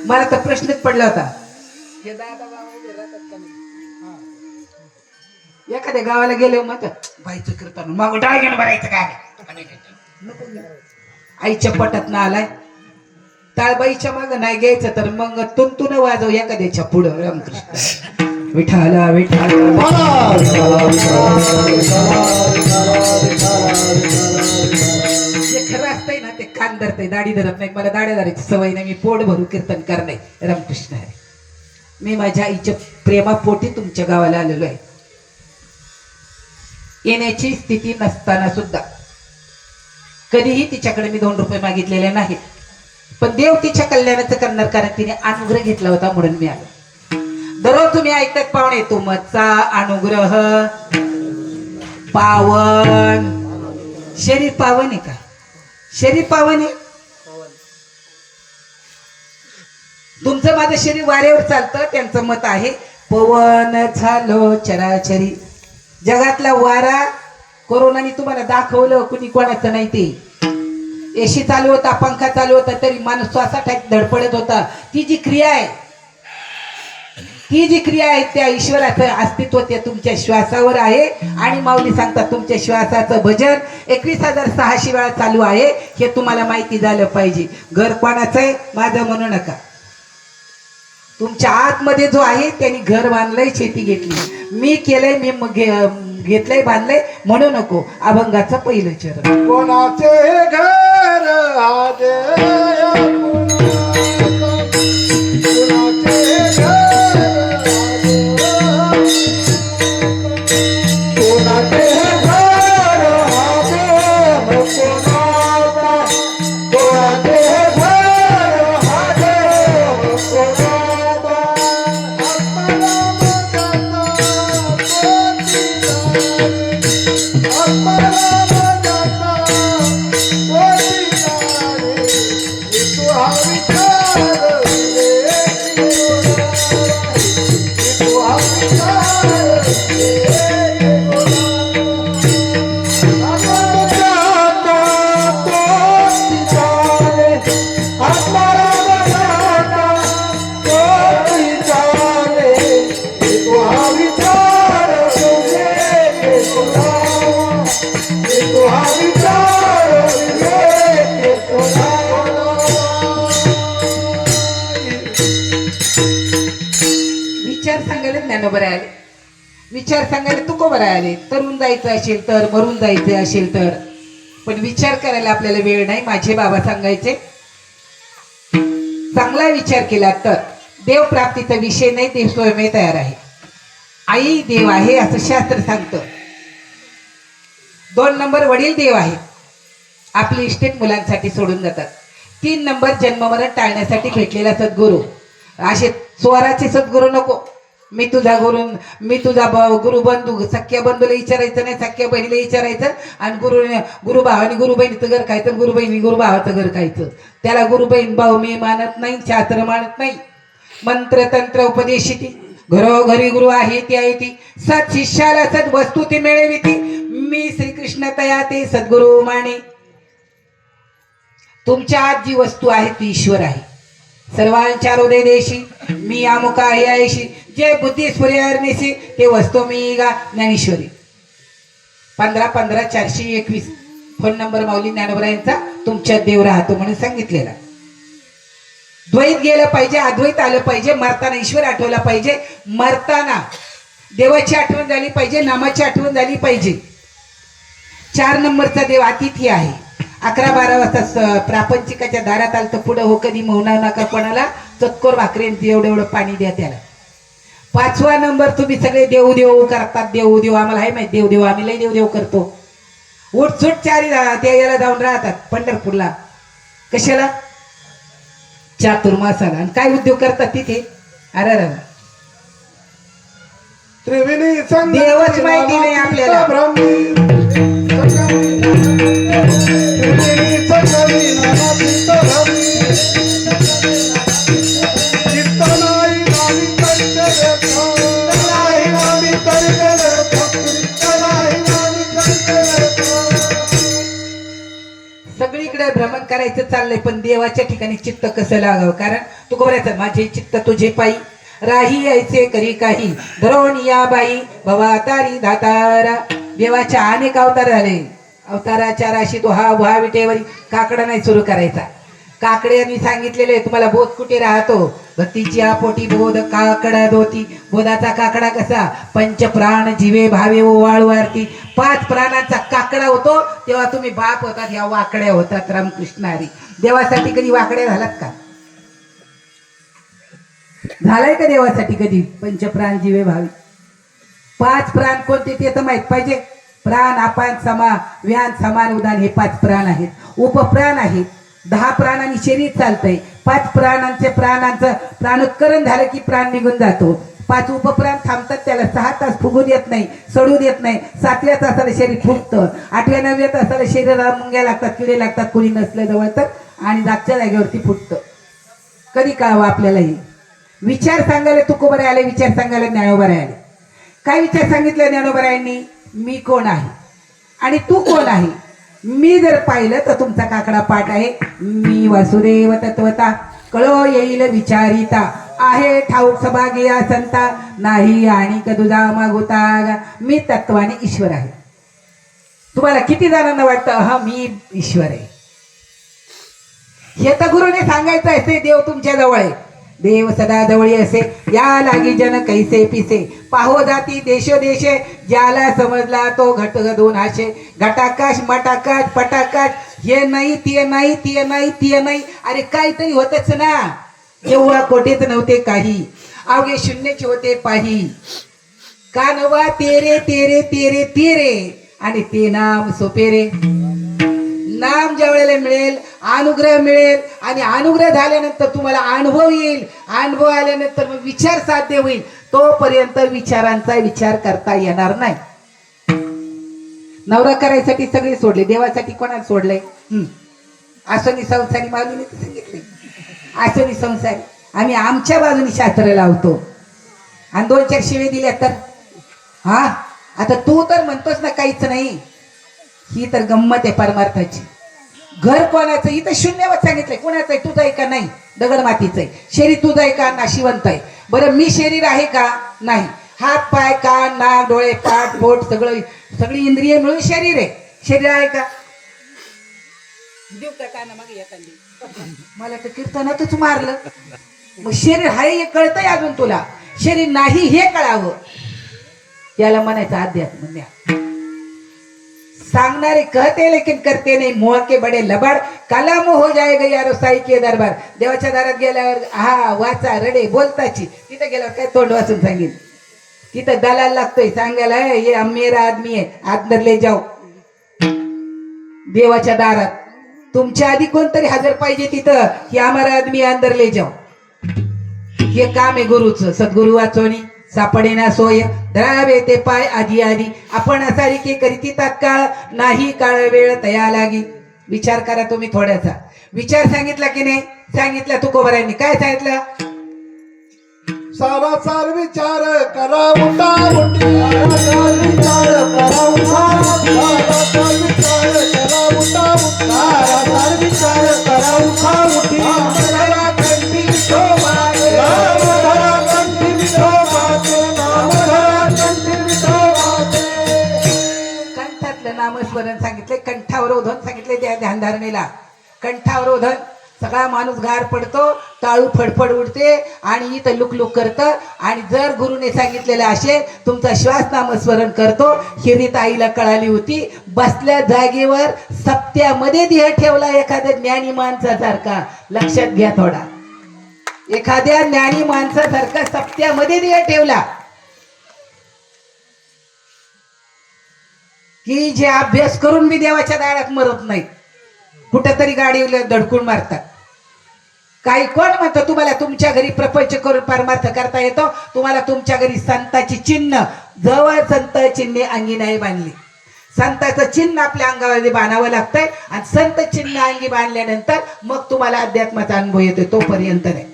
मला तर प्रश्नच पडला होता, हे दादा गावामध्ये राहतात का नाही? एखाद्या गावाला गेले मग बाईचं कीर्तन मग डाळ घेऊन भरायचं काय? आईच्या पटात ना आलाय, ताळबाईच्या माग नाही घ्यायचं तर मग तुंतून वाजव एखाद्याच्या पुढं. रामकृष्ण विठाला विठाला. जे खरं असतंय ना ते कान धरतंय, दाढी धरत नाही. मला दाढ्या धरायची सवय नाही, मी पोट भरू कीर्तन करणे. रामकृष्ण आहे. मी माझ्या आईच्या प्रेमापोटी तुमच्या गावाला आलेलो आहे. येण्याची स्थिती नसताना सुद्धा कधीही तिच्याकडे मी 2 रुपये मागितलेले नाहीत, पण देव तिच्या कल्याणाचं करणार, कारण तिने अनुग्रह घेतला होता म्हणून मी आलो. दररोज तुम्ही ऐकतात पाहुणे, तुमचा अनुग्रह पावन. शरीर पावन आहे का? शरीर पावन आहे. तुमचं माझं शरीर वाऱ्यावर चालतं, त्यांचं मत आहे पवन झालो चराचरी. जगातला वारा कोरोनाने तुम्हाला दाखवलं, कुणी कोणाचं नाही. ते एसी चालू होता, पंखा चालू होता, तरी माणूस श्वासासाठी धडपडत होता. ती जी क्रिया आहे त्या ईश्वराचं अस्तित्व त्या तुमच्या श्वासावर आहे. आणि माऊली सांगतात तुमच्या श्वासाचं भजन 21,600 वेळा चालू आहे. हे तुम्हाला माहिती झालं पाहिजे. घर कोणाचं आहे माझं म्हणू नका. तुमच्या आतमध्ये जो आहे त्यांनी घर बांधलंय, शेती घेतली. मी केलंय, मी घेतलंय, बांधलंय म्हणू नको. अभंगाचं पहिलं चरण. कोणाचे घर आजे विचार सांगायला तुकोबर आले. तरुण जायचं असेल तर, मरून जायचं असेल तर, पण विचार करायला आपल्याला वेळ नाही. माझे बाबा सांगायचे चांगला विचार केला तर देव प्राप्तीचा विषय नाही, देव स्वयं तयार आहे. आई देव आहे असं शास्त्र सांगतं. 2 नंबर वडील देव आहे. आपली इस्टेट मुलांसाठी सोडून जातात. 3 नंबर जन्ममरण टाळण्यासाठी भेटलेला सद्गुरू. असे स्वराचे सद्गुरू नको. मी तुझा गुरु बंधू, सख्या बंधूला विचारायचं नाही, सख्या बहिणीला विचारायचं. आणि गुरु भाव आणि गुरु बहिणीचं घर खायचं, गुरु बहिणी गुरु भावाचं घर खायचं. त्याला गुरु बहीण भाऊ मी मानत नाही, शास्त्र मानत नाही. मंत्र तंत्र उपदेशिती घरोघरी गुरु आहे ती आहे ती. सत शिष्याला सद वस्तू ती मिळवी ती. मी श्रीकृष्ण तया ते सद्गुरु माने. तुमच्या आत जी वस्तू आहे ती ईश्वर आहे. सर्वांच्या हृदय देशी मी अमुका आहे आयशी. जे बुद्धी स्फुरेसी ते वस्तू मी गा ज्ञानेश्वरी. 15-15-421 फोन नंबर माऊली ज्ञानोबरायांचा. तुमच्यात देव राहतो म्हणून सांगितलेला. द्वैत गेलं पाहिजे, अद्वैत आलं पाहिजे. मरताना ईश्वर आठवला पाहिजे, मरताना देवाची आठवण झाली पाहिजे, नामाची आठवण झाली पाहिजे. 4 नंबरचा देव अतिथी आहे. 11-12 वाजता प्रापंचिकाच्या दारात आलं तर पुढं हो कधी मौना नका कोणाला. चतकोर भाकरींची एवढं पाणी द्या त्याला. 5वा नंबर तुम्ही सगळे देऊ देऊ करतात. देऊ देऊ आम्हाला आहे माहिती, देऊ देऊ आम्ही लई देऊ देऊ करतो. उठसूट चारी त्या याला जाऊन राहतात पंढरपूरला. कशाला? चातुर्मासाला. आणि काय उद्योग करतात तिथे? अरे त्रिवेणी देवच माहिती नाही आपल्याला. सगळीकडे भ्रमण करायचं चाललंय, पण देवाच्या ठिकाणी चित्त कसं लागावं? कारण तू बऱ्याच माझे चित्त तुझे पायी राही ऐसे करी काही धरून या बाई भवातारी दातारा. देवाच्या अनेक अवतार झाले. अवताराच्या राशी तो हा विटेवरी काकडा नाही सुरू करायचा. काकड्यांनी सांगितलेले तुम्हाला बोध कुठे राहतो? भक्तीची पोटी बोध काकडा दोती. बोधाचा काकडा कसा? पंचप्राण जीवे भावे वाळू आरती. 5 प्राणांचा काकडा होतो तेव्हा तुम्ही बाप होतात, ह्या वाकड्या होतात. रामकृष्ण हरी. देवासाठी कधी वाकड्या झालात का? झालाय का देवासाठी कधी? पंचप्राण जीवे भावे. 5 प्राण कोणते ते तर माहित पाहिजे. प्राण अपान समा व्यान समान उदान हे 5 प्राण आहेत. उपप्राण आहेत. 10 प्राणांनी शरीर चालतंय. 5 प्राणांचं प्राणोत्करण झालं की प्राण निघून जातो. 5 उपप्राण थांबतात, त्याला 6 तास फुगू देत नाही, सडू देत नाही. 7व्या तासाला शरीर फुगतं. 8व्या-9व्या तासाला शरीराला मुंग्या लागतात, किडे लागतात, कुणी नसल्या जवळ तर. आणि जागच्या जागेवरती फुटतं. कधी कळावं आपल्याला? हे विचार सांगायला तुकोबराय आले, विचार सांगायला ज्ञानोबराय आले. काय विचार सांगितलं ज्ञानोबरायांनी? मी कोण आहे आणि तू कोण आहे. मी जर पाहिलं तर तुमचा काकडा पाठ आहे. मी वासुदेव तत्वता कळो येईल विचारिता. आहे ठाऊक सभागिया संता नाही आणि कदुजा मागुता. मी तत्वाने ईश्वर आहे. तुम्हाला किती जणांना वाटतं हा मी ईश्वर आहे? हे तर गुरुने सांगायचं आहे. ते देव तुमच्या जवळ आहे. देव सदा जवळी असे या लागी जन कैसे पिसे. पाहो जाती देशोदेशे ज्याला समजला तो घट दोन आशे. घटाकाश मटाकाश पटाकाश हे नाही ते नाही ते नाही ते नाही. अरे काहीतरी होतच ना. जेव्हा कोठेच नव्हते काही अवघे शून्यचे होते पाही. कानवा तेरे तेरे तेरे तेरे आणि ते नाम सोपेरे. नाम ज्या वेळेला मिळेल अनुग्रह मिळेल आणि अनुग्रह झाल्यानंतर तुम्हाला अनुभव येईल. अनुभव आल्यानंतर मग विचार साध्य होईल. तोपर्यंत विचारांचा विचार करता येणार नाही. नवरा करायसाठी सगळे सोडले, देवासाठी कोणाला सोडलंय? आसनी संसारी मागून सांगितले. आसनी संसारी आम्ही आमच्या बाजूने शास्त्र लावतो आणि 2-4 शिवे दिल्या तर हा. आता तू तर म्हणतोस ना काहीच नाही. ही तर गंमत आहे परमार्थाची. घर कोणाचं? इथं शून्यवत सांगितलंय. कोणाचं आहे? तुझं आहे का? नाही. दगड मातीचं आहे. शरीर तुझं आहे का? नाशिवंत आहे. बरं मी शरीर आहे का? नाही. हात पाय कान नाक डोळे पाठ बोट सगळी इंद्रिय मिळून शरीर आहे. शरीर आहे का? देऊ का काना मागे एखादी? मला तर कीर्तनातच मारलं. मग शरीर आहे हे कळतंय अजून तुला. शरीर नाही हे कळावं. त्याला म्हणायचं अध्यात्म ज्ञान. सांगणारे कहते लेकिन करते नाही. मोह के बडे लबाड कलाम हो जाएगा यारो साई के दरबार. देवाच्या दारात गेल्यावर हा वाचा रडे बोलताची. तिथे गेल्यावर काय तोंड वाचून सांगेल. तिथं दलाल लागतोय सांगायला ये मेरा आदमी आहे अंदर ले जाओ. देवाच्या दारात तुमच्या आधी कोणतरी हजर पाहिजे तिथं की हमारा आदमी अंदर ले जाओ. हे काम आहे गुरुचं. सद्गुरु वाचवणी सापडे ना सोय धरावे ते पाय आधी आधी आपण असारिके करीती तात्काळ नाही काळ वेळ तया लागी. विचार करा तुम्ही थोड्याचा. विचार सांगितला की नाही सांगितलं तुकोबरायांनी काय सांगितलं. सारासार विचार करा उठा उठी सारासार विचार करा उठा सारासार विचार करा उठा उठी सारासार विचार करा उठा उठी नामधरा कंठी विठोबाचे नामधरा कंठी विठोबाचे नामधरा कंठी विठोबाचे. कंठातलं नामस्मरण सांगितले कंठावर ओधन सांगितले त्या ध्यानधारणेला. कंठावर ओधन सगळा माणूस गार पडतो टाळू फडफड उडते आणि इथं लुकलुक करतं. आणि जर गुरुने सागितलेलं असेल तुमचा श्वास नामस्मरण करतो. हिरीत आईला कळाली होती बसल्या जागेवर सप्त्यामध्ये देह ठेवला एखाद्या ज्ञानी माणसासारखा. लक्षात घ्या थोडा. एखाद्या ज्ञानी माणसासारखा सप्त्यामध्ये देह ठेवला की जे अभ्यास करून मी देवाच्या दारात मरत नाही कुठेतरी गाडीवर धडकून मारतात. काही कोण म्हणतो तुम्हाला तुमच्या घरी प्रपंच करून परमार्थ करता येतो. तुम्हाला तुमच्या घरी संताची चिन्ह जवळ संत चिन्हे अंगी नाही बांधली. संताचं चिन्ह आपल्या अंगावर बांधावं लागतंय आणि संत चिन्ह अंगी बांधल्यानंतर मग तुम्हाला अध्यात्माचा अनुभव येतोय. तोपर्यंत नाही.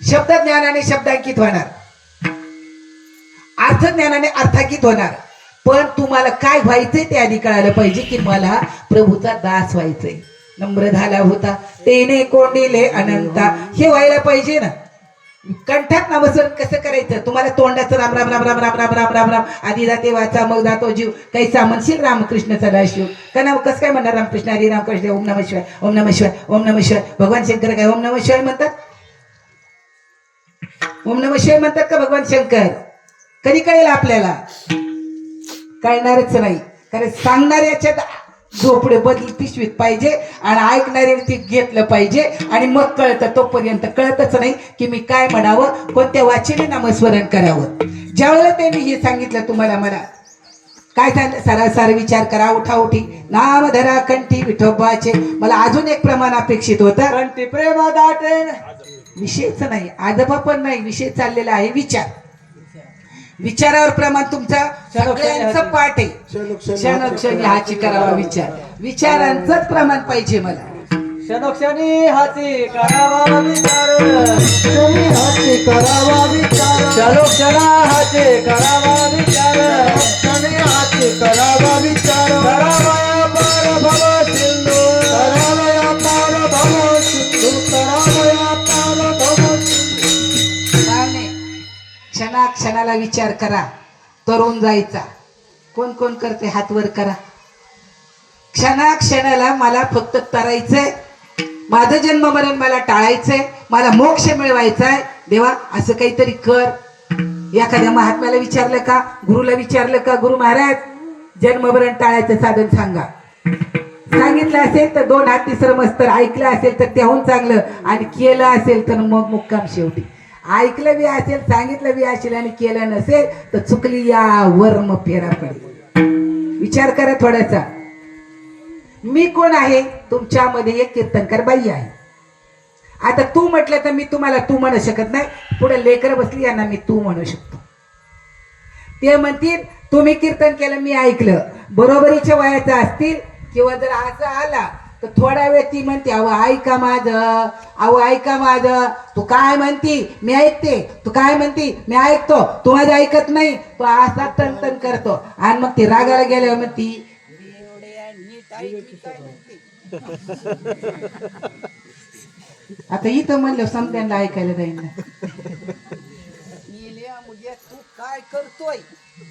शब्द ज्ञानाने शब्दांकित होणार अर्थ ज्ञानाने अर्थांकित होणार. पण तुम्हाला काय व्हायचंय ते आधी कळायला पाहिजे की मला प्रभूचा दास व्हायचंय. नम्र झाला होता तेने कोंडिले अनंता हे व्हायला पाहिजे ना. कंठात नामस्मरण कसं करायचं. तुम्हाला तोंडाचं राम राम राम राम राम राम राम राम राम आधी जाते वाचा मग जातो जीव काही सामनशील रामकृष्ण सदाशिव का नाव कसं काय म्हणणार. रामकृष्ण हरी रामकृष्ण ओम नमः शिवाय ओम नमः शिवाय ओम नमः शिवाय. भगवान शंकर काय ओम नमः शिवाय म्हणतात. ओम नमः शिवाय म्हणतात का भगवान शंकर. कधी कळेल आपल्याला. कळणारच नाही. कारण सांगणाऱ्याच्या झोपडे बदली पिशवीत पाहिजे आणि ऐकणारे ते घेतलं पाहिजे आणि मग कळतं. तोपर्यंत कळतच नाही की मी काय म्हणावं कोणत्या वाचेने नामस्मरण करावं. ज्यावेळेला त्यांनी हे सांगितलं तुम्हाला मला काय सांगितलं सरासर विचार करा उठा उठी नामधरा कंठी विठोबाचे. मला अजून एक प्रमाण अपेक्षित होतं. कंठी प्रेमा दाटे विषयच नाही आजोबा पण नाही विषय चाललेला आहे विचार. विचारावर प्रमाण तुमचा सगळ्यांचं पाठ आहे. क्षणोक्षणी हाची करावा विचार. विचारांचंच प्रमाण पाहिजे मला. क्षणोक्षणी हाती करावा विचार हाती करावा विचार क्षणोक्षणा हाती करावा विचार क्षणी हाती करावा विचार करावया पार भव सिंधू करावया पार भव सिंधू करावया पार भव सिंधू. क्षणा क्षणाला विचार करा. तरुण जायचा कोण कोण करते हात वर करा. क्षणा क्षणाला मला फक्त तरायचंय. माझं जन्म मरण मला टाळायचंय. मला मोक्ष मिळवायचाय. देवा असं काहीतरी कर. एखाद्या महात्म्याला विचारलं का गुरुला विचारलं का गुरु महाराज जन्म मरण टाळायचं साधन सांगा. सांगितलं असेल तर 2 हात तिसरं मस्तर. ऐकलं असेल तर त्याहून चांगलं आणि केलं असेल तर मग मुक्काम शेवटी. ऐकलं बी असेल सांगितलं बी असेल आणि केलं नसेल तर चुकली या वर्म फेरा पडेल. विचार करा थोडासा. मी कोण आहे तुमच्यामध्ये एक कीर्तनकार बाई आहे. आता तू म्हटलं तर मी तुम्हाला तू म्हणू शकत नाही. पुढे लेकर बसली यांना मी तू म्हणू शकतो. ते म्हणतील तुम्ही कीर्तन केलं मी ऐकलं बरोबरीच्या वयाचं असतील किंवा जर असं आला तर थोडा वेळ ती म्हणते अहो ऐका माझं अहो ऐका माझं. तू काय म्हणती मी ऐकते. तू काय म्हणती मी ऐकतो. तू माझं ऐकत नाही. तो असा तन करतो आणि मग ती रागाला गेल्यावर म्हणती आता इथं म्हणलं समजायला ऐकायला जाईल ना. तू काय करतोय.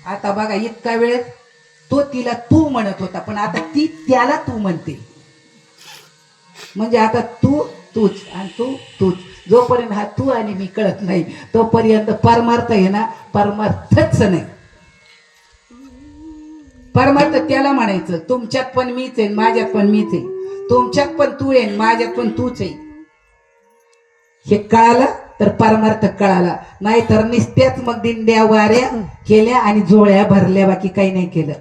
आता बघा इतका वेळ तो तिला तू म्हणत होता पण आता ती त्याला तू म्हणते. म्हणजे आता तू तूच आणि तू तूच. जोपर्यंत हा तू आणि मी कळत नाही तोपर्यंत परमार्थ आहे ना परमार्थच नाही. परमार्थ त्याला म्हणायचं तुमच्यात पण मीच आहे माझ्यात पण मीच आहे. तुमच्यात पण तू आहे माझ्यात पण तूच आहे. हे कळालं तर परमार्थ कळाला. नाही तर निस्त्याच मग दिंड्या वाऱ्या केल्या आणि जोळ्या भरल्या बाकी काही नाही केलं.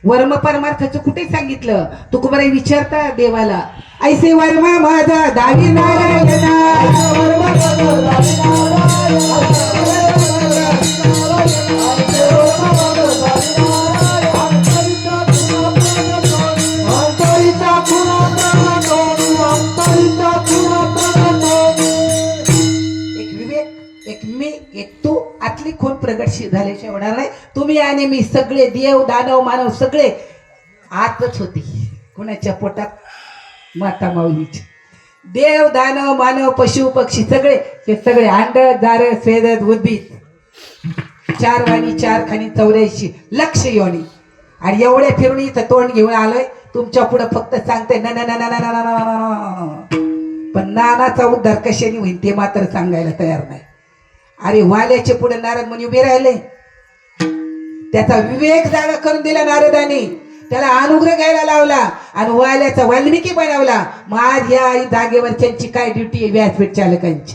वर्म परमार्थाचं कुठे सांगितलं? तुकोबाराय विचारता देवाला, ऐसे वर्मा माझा दावी नारायणा, एक विवेक, एक मी, एक तू, आतली खून प्रगट झाल्याशिवाय होणार नाही. तुम्ही आणि मी सगळे देव दानव मानव सगळे आतच होती. कोणाच्या पोटात? माता माऊलीची. देव दानव मानव पशु पक्षी सगळे, हे सगळे अंड दार स्वेद उद्भिद, 4 वाणी 4 खाणी 84 लक्ष योनी. आणि एवढे फिरून इथं तोंड घेऊन आलोय तुमच्या पुढे फक्त सांगते ना ना ना ना ना ना ना ना. पण नानाचा उद्धार कशाने होईल ते मात्र सांगायला तयार नाही. अरे वाल्याचे पुढे नारद मुनी उभे राहिले, त्याचा विवेक जागा करून दिला नारदाने, त्याला अनुग्रह घ्यायला लावला आणि वाल्याचा वाल्मिकी बनवला. मग आज या जागेवर त्यांची काय ड्युटी आहे व्यासपीठ चालकांची?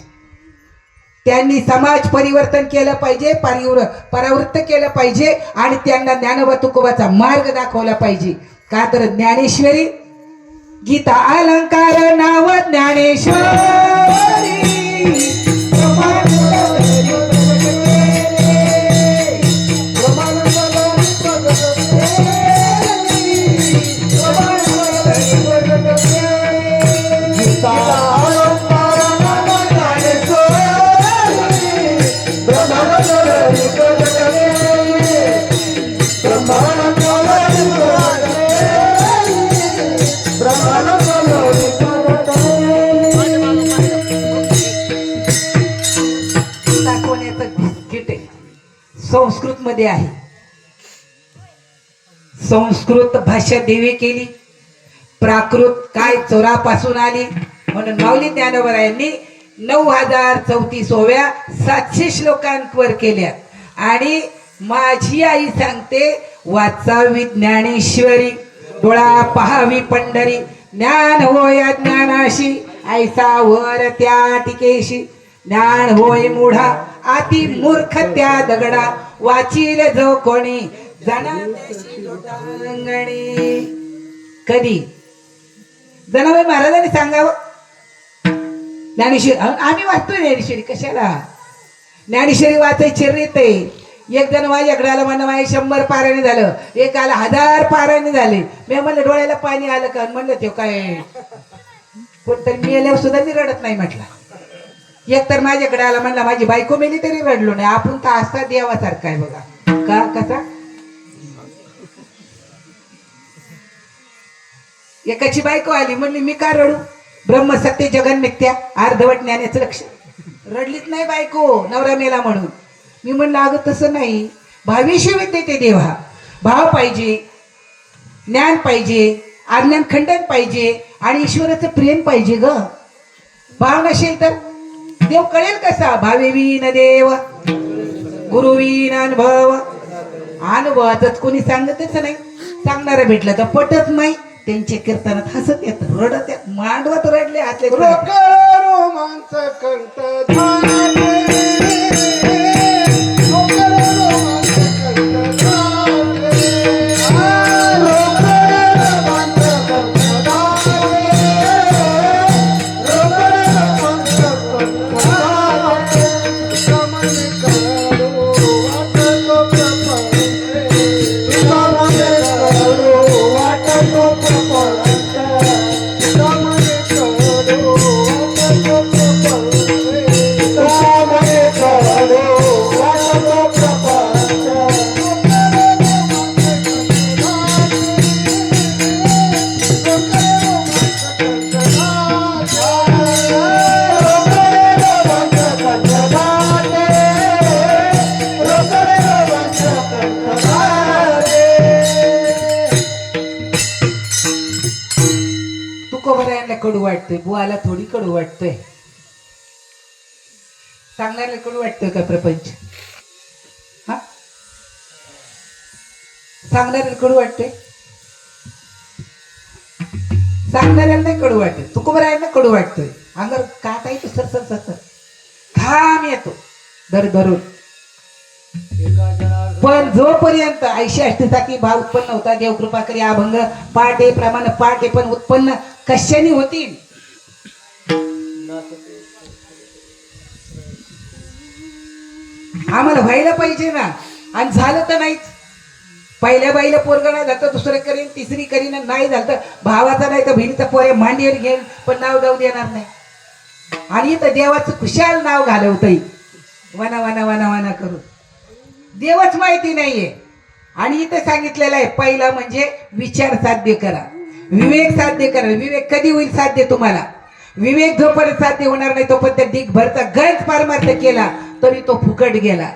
त्यांनी समाज परिवर्तन केलं पाहिजे, परावृत्त केलं पाहिजे आणि त्यांना ज्ञानोबा तुकोबाचा मार्ग दाखवला पाहिजे. का तर ज्ञानेश्वरी गीता अलंकार नाव ज्ञानेश्वरी, संस्कृत मध्ये आहे. संस्कृत भाषा देवी केली, प्राकृत काय चोरापासून आली. म्हणून माऊली ज्ञानोबरायांनी 9034व्या 700 श्लोकांवर केल्या. आणि माझी आई सांगते, वाचावी ज्ञानेश्वरी, डोळा पहावी पंढरी, ज्ञान होय ज्ञानाशी, ऐसा वर त्या टिकेशी, ज्ञान होय मूढा आती मूर्ख त्या दगडा, वाचील जो कोणी जनांगणी. कधी जनाबाई महाराजांनी सांगावं ज्ञानेश्वरी. आम्ही वाचतोय ज्ञानेश्वरी, कशाला? ज्ञानेश्वरी वाचायची रीत आहे. एक जण माझ्याकडे आला, म्हणलं माझे 100 पारायण झालं, एक आला 1000 पारायण झाले. मी म्हणलं डोळ्याला पाणी आलं का? म्हणलं ते काय कोणतरी मेल्यावर सुद्धा मी रडत नाही म्हटलं. एक तर माझ्याकडे आला, म्हणला माझी बायको मेली तरी रडलो नाही. आपण तर असा देवासारखा आहे बघा. का? कसा? एकाची बायको आली, म्हणली मी का रडू? ब्रह्म सत्य जगन मिथ्या, अर्धवट ज्ञानाचं लक्ष. रडलीच नाही बायको, नवरा मेला म्हणून. मी म्हणलं अगं तसं नाही, भाविष्य विद्ये ते देवा. भाव पाहिजे, ज्ञान पाहिजे, अज्ञान खंडन पाहिजे आणि ईश्वराचं प्रेम पाहिजे ग. भाव नसेल तर देव कळेल कसा? भावेवीन देव गुरुवीन अनुभव. अनुभवातच कोणी सांगतच नाही. सांगणारं भेटलं तर पटत नाही. त्यांच्या कीर्तनात हसत येत, रडत येत, मांडवत रडले हातले रोमांच कंठ कडू वाटतोय, बुवाला थोडी कडू वाटतोय. सांगणाऱ्याला कडू वाटतोय का प्रपंच? हा, सांगणाऱ्याला कडू वाटतोय? सांगणाऱ्याला नाही कडू वाटत. तुकोबारायांना कडू वाटतोय. अंगावर काटा येतो सर घाम येतो दर दररोज. एका जणार्थ पण जोपर्यंत 80-88 भाव उत्पन्न होता, देवकृपा करी अभंग पाठे प्रमाण पाठे पण उत्पन्न कशाने होतील? आम्हाला व्हायला पाहिजे ना. आणि झालं तर नाहीच. पहिल्या बाईला पोरग नाही झालं तर दुसरं करीन, तिसरी करीन, नाही झालं तर भावाचा नाही तर बहिणीचा पोऱ्या मांडीवर घेईन, पण नाव जाऊ देणार नाही. आणि इथं देवाचं खुशाल नाव घालवतंय वना वना वना वना करून. देवच माहिती नाहीये. आणि इथं सांगितलेलं आहे पहिला म्हणजे विचार साध्य करा, विवेक साध्य करा. विवेक कधी होईल साध्य तुम्हाला? विवेक जोपर्यंत साध्य होणार नाही तोपर्यंत दिगभरचा गंज पारमार्थ केला तरी तो फुकट गेला.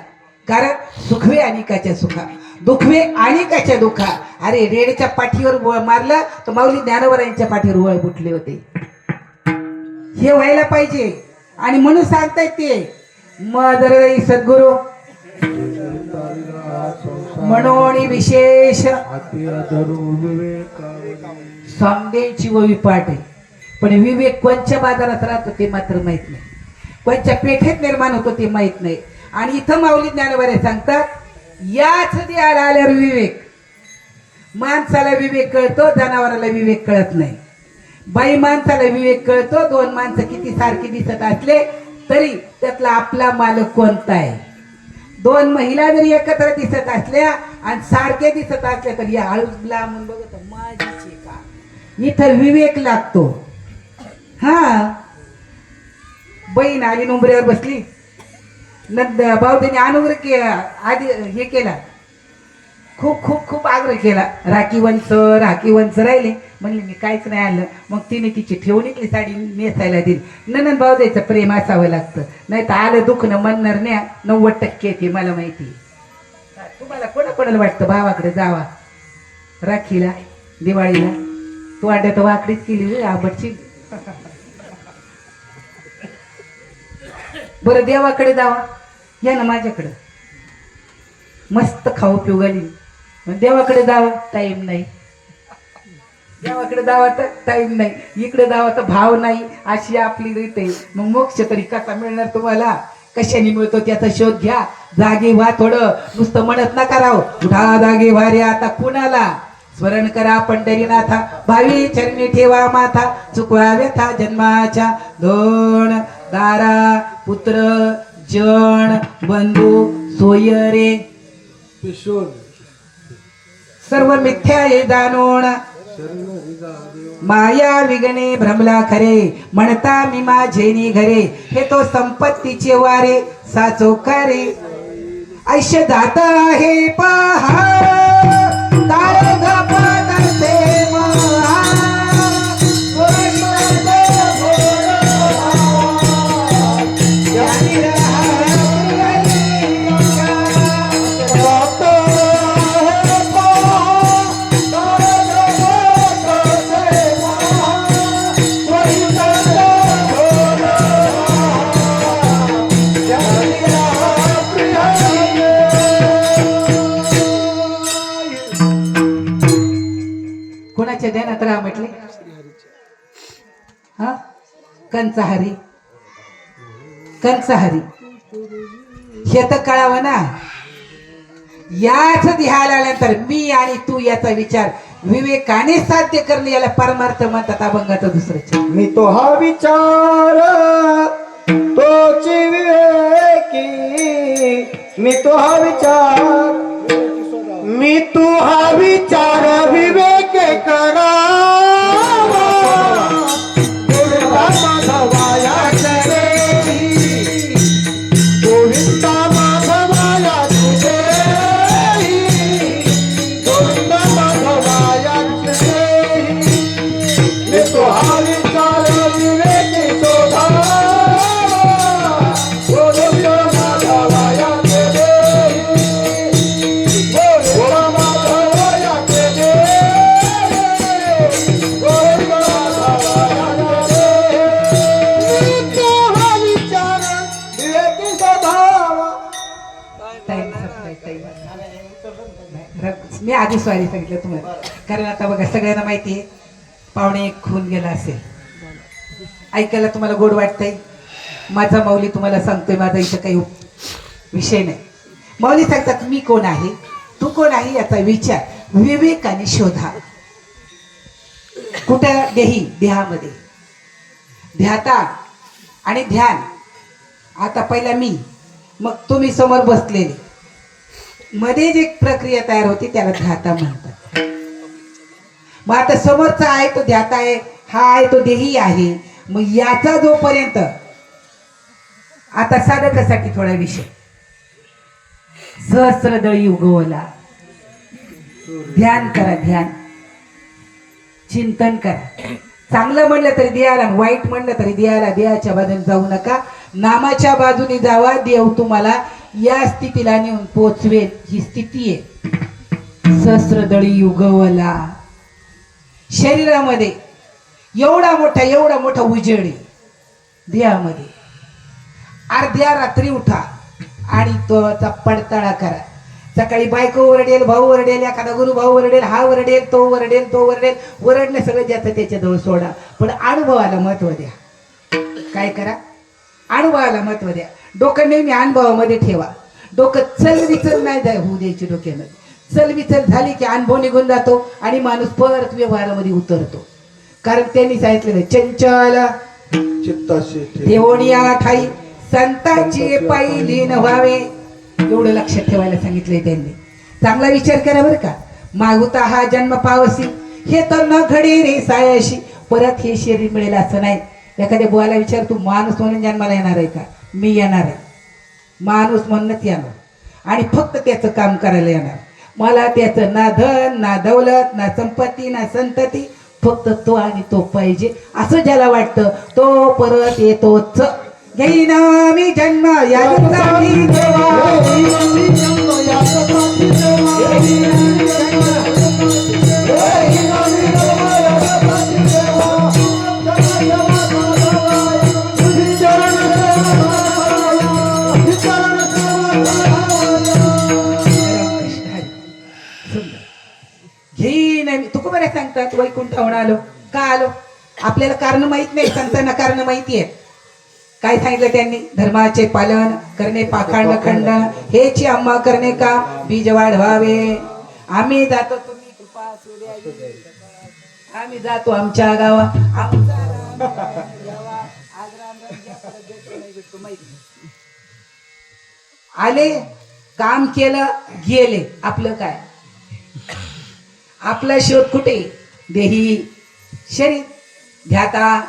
कारण सुखवे अनिकाच्या सुखा, दुखवे अनिकाच्या दुखा. अरे रेडच्या पाठीवर मारलं तर माऊली ज्ञानोबरायांच्या पाठीवर वळ फुटले होते. हे व्हायला पाहिजे. आणि म्हणून सांगतायत ते मदर सद्गुरु म्हणून विशेष समदेची व विपाट आहे. पण विवेक कोणच्या बाजारात राहतो ते मात्र माहित नाही, कोणच्या पेठेत निर्माण होतो ते माहित नाही. आणि इथं माऊली ज्ञानोबा सांगतात याच देहाला आल्यावर विवेक. माणसाला विवेक कळतो, जनावराला विवेक कळत नाही. बाई माणसाला विवेक कळतो. दोन माणसं किती सारखी दिसत असले तरी त्यातला आपला मालक कोणता आहे. दोन महिला जरी एकत्र दिसत असल्या आणि सारखे दिसत असल्या तरी या आळूला म्हणून बघत माझीचे का. इथं विवेक लागतो. हा बहीण आली नोंबऱ्यावर बसली, भाऊजीने अनुग्रह आधी हे केला, खूप खूप खूप आग्रह केला. राखी वंच राहिले. म्हणले मी काहीच नाही आणलं. मग तिने तिची ठेवणीतली साडी नेसायला दिली. ननंद भाऊजाईचं प्रेम असावं लागतं, नाही तर आलं दुखणं म्हणणार नाही. 90% ते मला माहिती. तुम्हाला कोणाकोणाला वाटतं भावाकडे जावा राखीला दिवाळीला? तू आड्यात वाकडीच केली आबडची. बरं देवाकडे जावा, या ना माझ्याकडं मस्त खाऊ पिऊ घाली. देवाकडे जावा टाईम नाही, देवाकडे जावा तर टाईम नाही, इकडे जावा तर भाव नाही. अशी आपली रीत आहे. मग मोक्ष तरी कसा मिळणार तुम्हाला? कशाने मिळतो त्याचा शोध घ्या. जागे व्हा थोडं, नुसतं म्हणत नका राव. उठा जागे व्हा रे आता कुणाला. स्मरण करा पंढरीनाथा, भावी चरणी ठेवा माथा. चुकवा व्यथा जन्माच्या दोन दारा, पुत्र जन बंधू सोय रे. सर्व मिथ्या हे जाणून माया विगणे भ्रमला खरे. म्हणता मी माझे घरे, हे तो संपत्तीचे वारे साचो करे. आयुष्य जात आहे पहा, तारे झपाटते महा. कोणाच्या ध्यानात राहा म्हटले? हा कंचहरी, कंचहरी हे तर कळावं ना. याच ध्यान आल्यानंतर मी आणि तू याचा विचार विवेकाने साध्य करणे याला परमार्थ म्हणतात. अभंगाचा दुसरं मी तो हा विचार तोची विवेकी. मी तो हा विचार, मी तू हा विचार विवेक करा. मी आधी सॉरी सांगितलं तुम्हाला, कारण आता बघा सगळ्यांना माहिती आहे पावणे एक खून गेला असेल. ऐकायला तुम्हाला गोड वाटतंय. माझा माऊली तुम्हाला सांगतोय, माझा इथं काही विषय नाही. माऊली सांगतात मी कोण आहे, तू कोण आहे याचा विचार विवेकाने शोधा. कुठं? देहामध्ये. ध्याता आणि ध्यान. आता पहिला मी, मग तुम्ही समोर बसलेले, मध्ये जी प्रक्रिया तयार होती त्याला ध्याता म्हणतात. मग आता समोरचा आहे तो ध्याता आहे, हा आहे तो देही आहे. मग याचा जोपर्यंत, आता साधकासाठी थोडा विषय, सहस्रदळी उगवला, ध्यान करा, ध्यान चिंतन करा. चांगलं म्हणलं तरी देहाला, वाईट म्हणलं तरी देहाला. देहाच्या बाजूने जाऊ नका, नामाच्या बाजूने जावा. देव तुम्हाला या स्थितीला नेऊन पोचवेल. ही स्थिती आहे. सहस्रदळी उगवला. शरीरामध्ये एवढा मोठा उजेड आहे देहामध्ये. अर्ध्या रात्री उठा आणि तोचा पडताळा करा. सकाळी बायको ओरडेल, भाऊ ओरडेल, एखादा गुरु भाऊ ओरडेल, हा ओरडेल, तो ओरडेल, तो ओरडेल. ओरडणं सगळं ज्याचं त्याच्याजवळ सोडा, पण अनुभवाला महत्व द्या. काय करा? अनुभवाला महत्व द्या. डोकं नेहमी अनुभवामध्ये ठेवा. डोकं चलविचल नाही होऊ द्यायची डोक्यानं. चलविचल झाली की अनुभव निघून जातो आणि माणूस परत व्यवहारामध्ये उतरतो. कारण त्यांनी सांगितलेलं चंचल चित्ताशी ठेवणिया ठाई संतांची पायी लीन व्हावे. एवढं लक्षात ठेवायला सांगितलंय त्यांनी. चांगला विचार करा बरं का. मागुता हा जन्म पावसी, हे तर न घडे रे सायाशी. परत हे शरीर मिळेल असं नाही. एखाद्या बुवाला विचार, तू माणूस म्हणून जन्माला येणार आहे का? मी येणार आहे. माणूस म्हणूनच येणार आणि फक्त त्याचं काम करायला येणार. मला त्याचं ना धन, ना दौलत, ना संपत्ती, ना संतती, फक्त तो आणि तो पाहिजे असं ज्याला वाटतं तो परत येतोच. घेईना मी जन्म यासाठी देवा, तुकोबऱ्या सांगतात वैकुंठाहून आलो. का आलो? आपल्याला कारण माहित नाही, संतांना कारण माहिती आहे. काय सांगितलं त्यांनी? धर्माचे पालन करणे, पाखंड खंडन हेची आम्हा करणे का बीज वाढवावे. आम्ही जातो, तुम्ही कृपा असू द्या. आम्ही जातो आमच्या गावा, आले, काम केलं, गेले. आपलं काय? आपला शोध कुठे? देही शरीर. ध्याता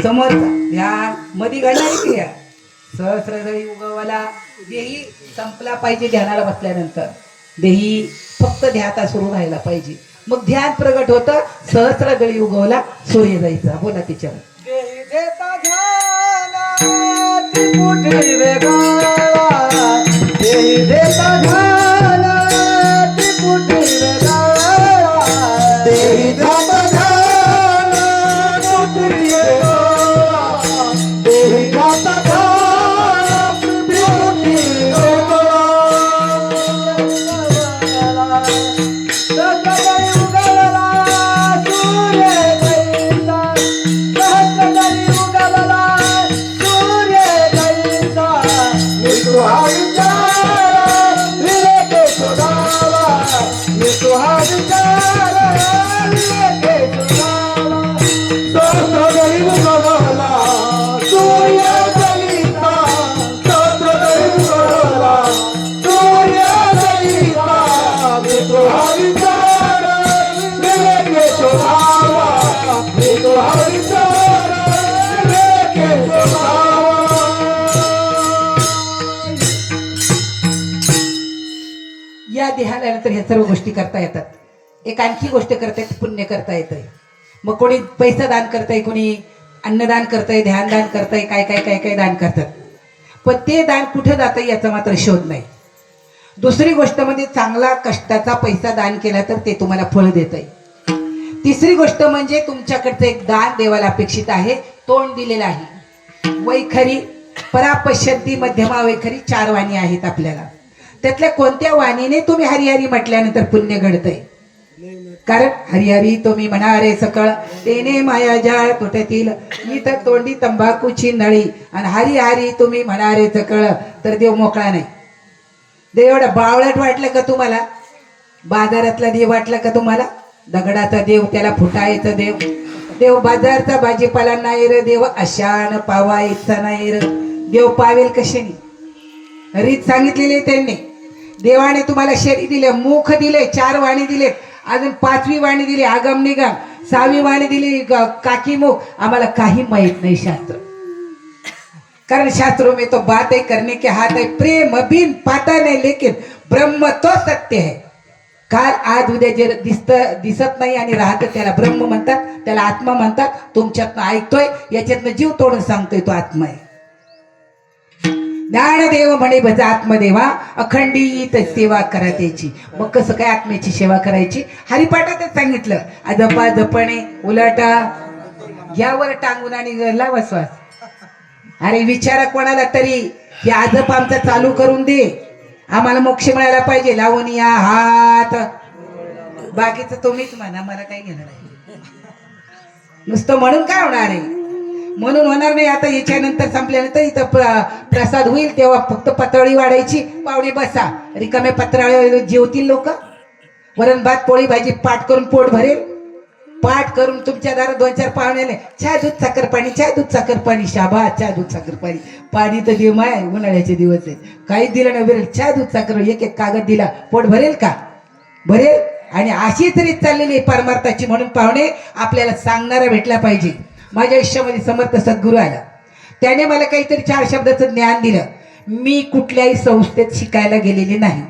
समोरचा ध्यान मध्ये घडणारी क्रिया. सहस्रदळी उगवला. देही संपला पाहिजे ध्यानाला बसल्यानंतर. देही फक्त ध्याता सुरू राहायला पाहिजे. मग ध्यान प्रगट होतं. सहस्रदळी उगवला, सूर्य जायचा. बोला तिच्यावर. या देहाला नंतर ह्या सर्व गोष्टी करता येतात. एक आणखी गोष्ट करता येते, पुण्य करता येतंय. मग कोणी पैसा दान करताय, कोणी अन्नदान करताय, ध्यानदान करताय, काय काय काय काय दान करतात. पण ते दान कुठे जातं याचा मात्र शोध नाही. दुसरी गोष्ट म्हणजे चांगला कष्टाचा पैसा दान केला तर ते तुम्हाला फळ देतंय. तिसरी गोष्ट म्हणजे तुमच्याकडचं एक दान देवाला अपेक्षित आहे, तोंड दिलेलं आहे. वैखरी, परापश्यंती, मध्यमा वैखरी 4 वाणी आहेत आपल्याला. त्यातल्या कोणत्या वाणीने तुम्ही हरिहरी म्हटल्यानंतर पुण्य घडतंय? कारण हरिहरी तुम्ही म्हणारे सकळ, तेने माया जाळ तुटतील, इथं तोंडी तंबाखूची नळी. आणि हरिहरी तुम्ही म्हणारे सकळ तर देव मोकळा नाही. देव एवढा बावळट वाटलं का तुम्हाला? बाजारातला देव वाटला का तुम्हाला? दगडाचा देव, त्याला फुटायचा देव. देव बाजारचा भाजीपाला नाही रे देव, अशान पावायचा नाही रे देव. पावेल कशाने? रीत सांगितलेली आहे त्यांनी. देवाने तुम्हाला शरीर दिले, मुख दिले, 4 वाणी दिले, अजून 5वी वाणी दिली आगम निगम, 6वी वाणी दिली काकी मुख. आम्हाला काही माहित नाही शास्त्र, कारण शास्त्रों में तो बातें करने के हाथ है, प्रेम बिन पाता नहीं लेकिन ब्रह्म तो सत्य है. काल आज उद्या जे दिसत नाही आणि राहत त्याला ब्रह्म म्हणतात, त्याला आत्मा म्हणतात. तुमच्यातनं ऐकतोय, याच्यातनं जीव तोडून सांगतोय तो आत्मा आहे. ज्ञानदेव म्हणे भज आत्मदेवा, अखंडित सेवा करा त्याची. मग कसं काय आत्म्याची सेवा करायची? हरिपाठातच सांगितलं. अजपा जपणे उलटा घ्यावर टांगून आणि लावा श्वास. अरे विचारा कोणाला तरी, हे आजप आमचा चालू करून दे, आम्हाला मोक्ष मिळायला पाहिजे. लावून या हात, बाकीचं तुम्हीच म्हणा, मला काही घेणार नाही. नुसतं म्हणून काय होणार आहे? म्हणून होणार नाही. आता याच्यानंतर संपल्यानंतर इथं प्रसाद होईल, तेव्हा फक्त पत्रावळी वाढायची, पाहुणे बसा, रिकामे पत्रावळी जेवतील लोक. वरण भात पोळी भाजी पाठ करून पोट भरेल. पाठ करून तुमच्या दारात 2-4 पाहुण्याने चहा दूध साखर पाणी, चहा दूध साखर पाणी, शाबा चहा दूध साखर पाणी. पाणी तर देव आहे, उन्हाळ्याचे दिवस आहेत, काहीच दिलं नाही. भरेल चहा दूध साखर, एक कागद दिला, पोट भरेल का? भरेल. आणि अशीच रीत चाललेली आहे परमार्थाची. म्हणून पाहुणे आपल्याला सांगणारा भेटला पाहिजे. माझ्या आयुष्यामध्ये समर्थ सद्गुरू आला, त्याने मला काहीतरी 4 शब्दाचं ज्ञान दिलं. मी कुठल्याही संस्थेत शिकायला गेलेली नाही,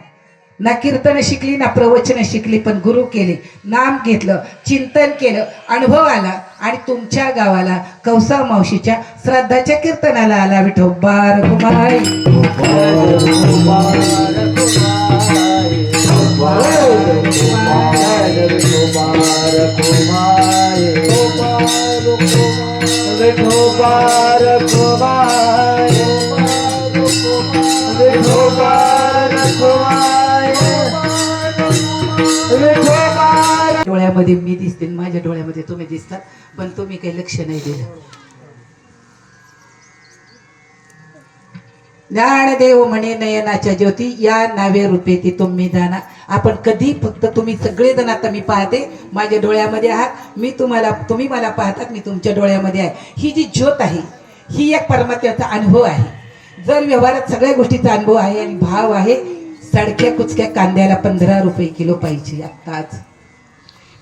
ना कीर्तन शिकली ना प्रवचन शिकली, पण गुरु केले, नाम घेतलं, चिंतन केलं, अनुभव आला. आणि तुमच्या गावाला कौसा मावशीच्या श्राद्धाच्या कीर्तनाला आला. विठोबा रघुमाई डोळ्यामध्ये मी दिसते, माझ्या डोळ्यामध्ये तुम्ही दिसतात, पण तुम्ही काही लक्ष नाही दिलं. ज्ञानदेव म्हणे नयनाच्या ज्योती, या नावे रूपे ती तुम्ही जाणा. आपण कधी फक्त तुम्ही सगळेजण, आता मी पाहते माझ्या डोळ्यामध्ये आहात, मी तुम्हाला, तुम्ही मला पाहतात, मी तुमच्या डोळ्यामध्ये आहे. ही जी ज्योत आहे ही एक परमात्म्याचा अनुभव आहे. जर व्यवहारात सगळ्या गोष्टीचा अनुभव आहे आणि भाव आहे. सडक्या कुचक्या कांद्याला 15 रुपये किलो पाहिजे आत्ताच.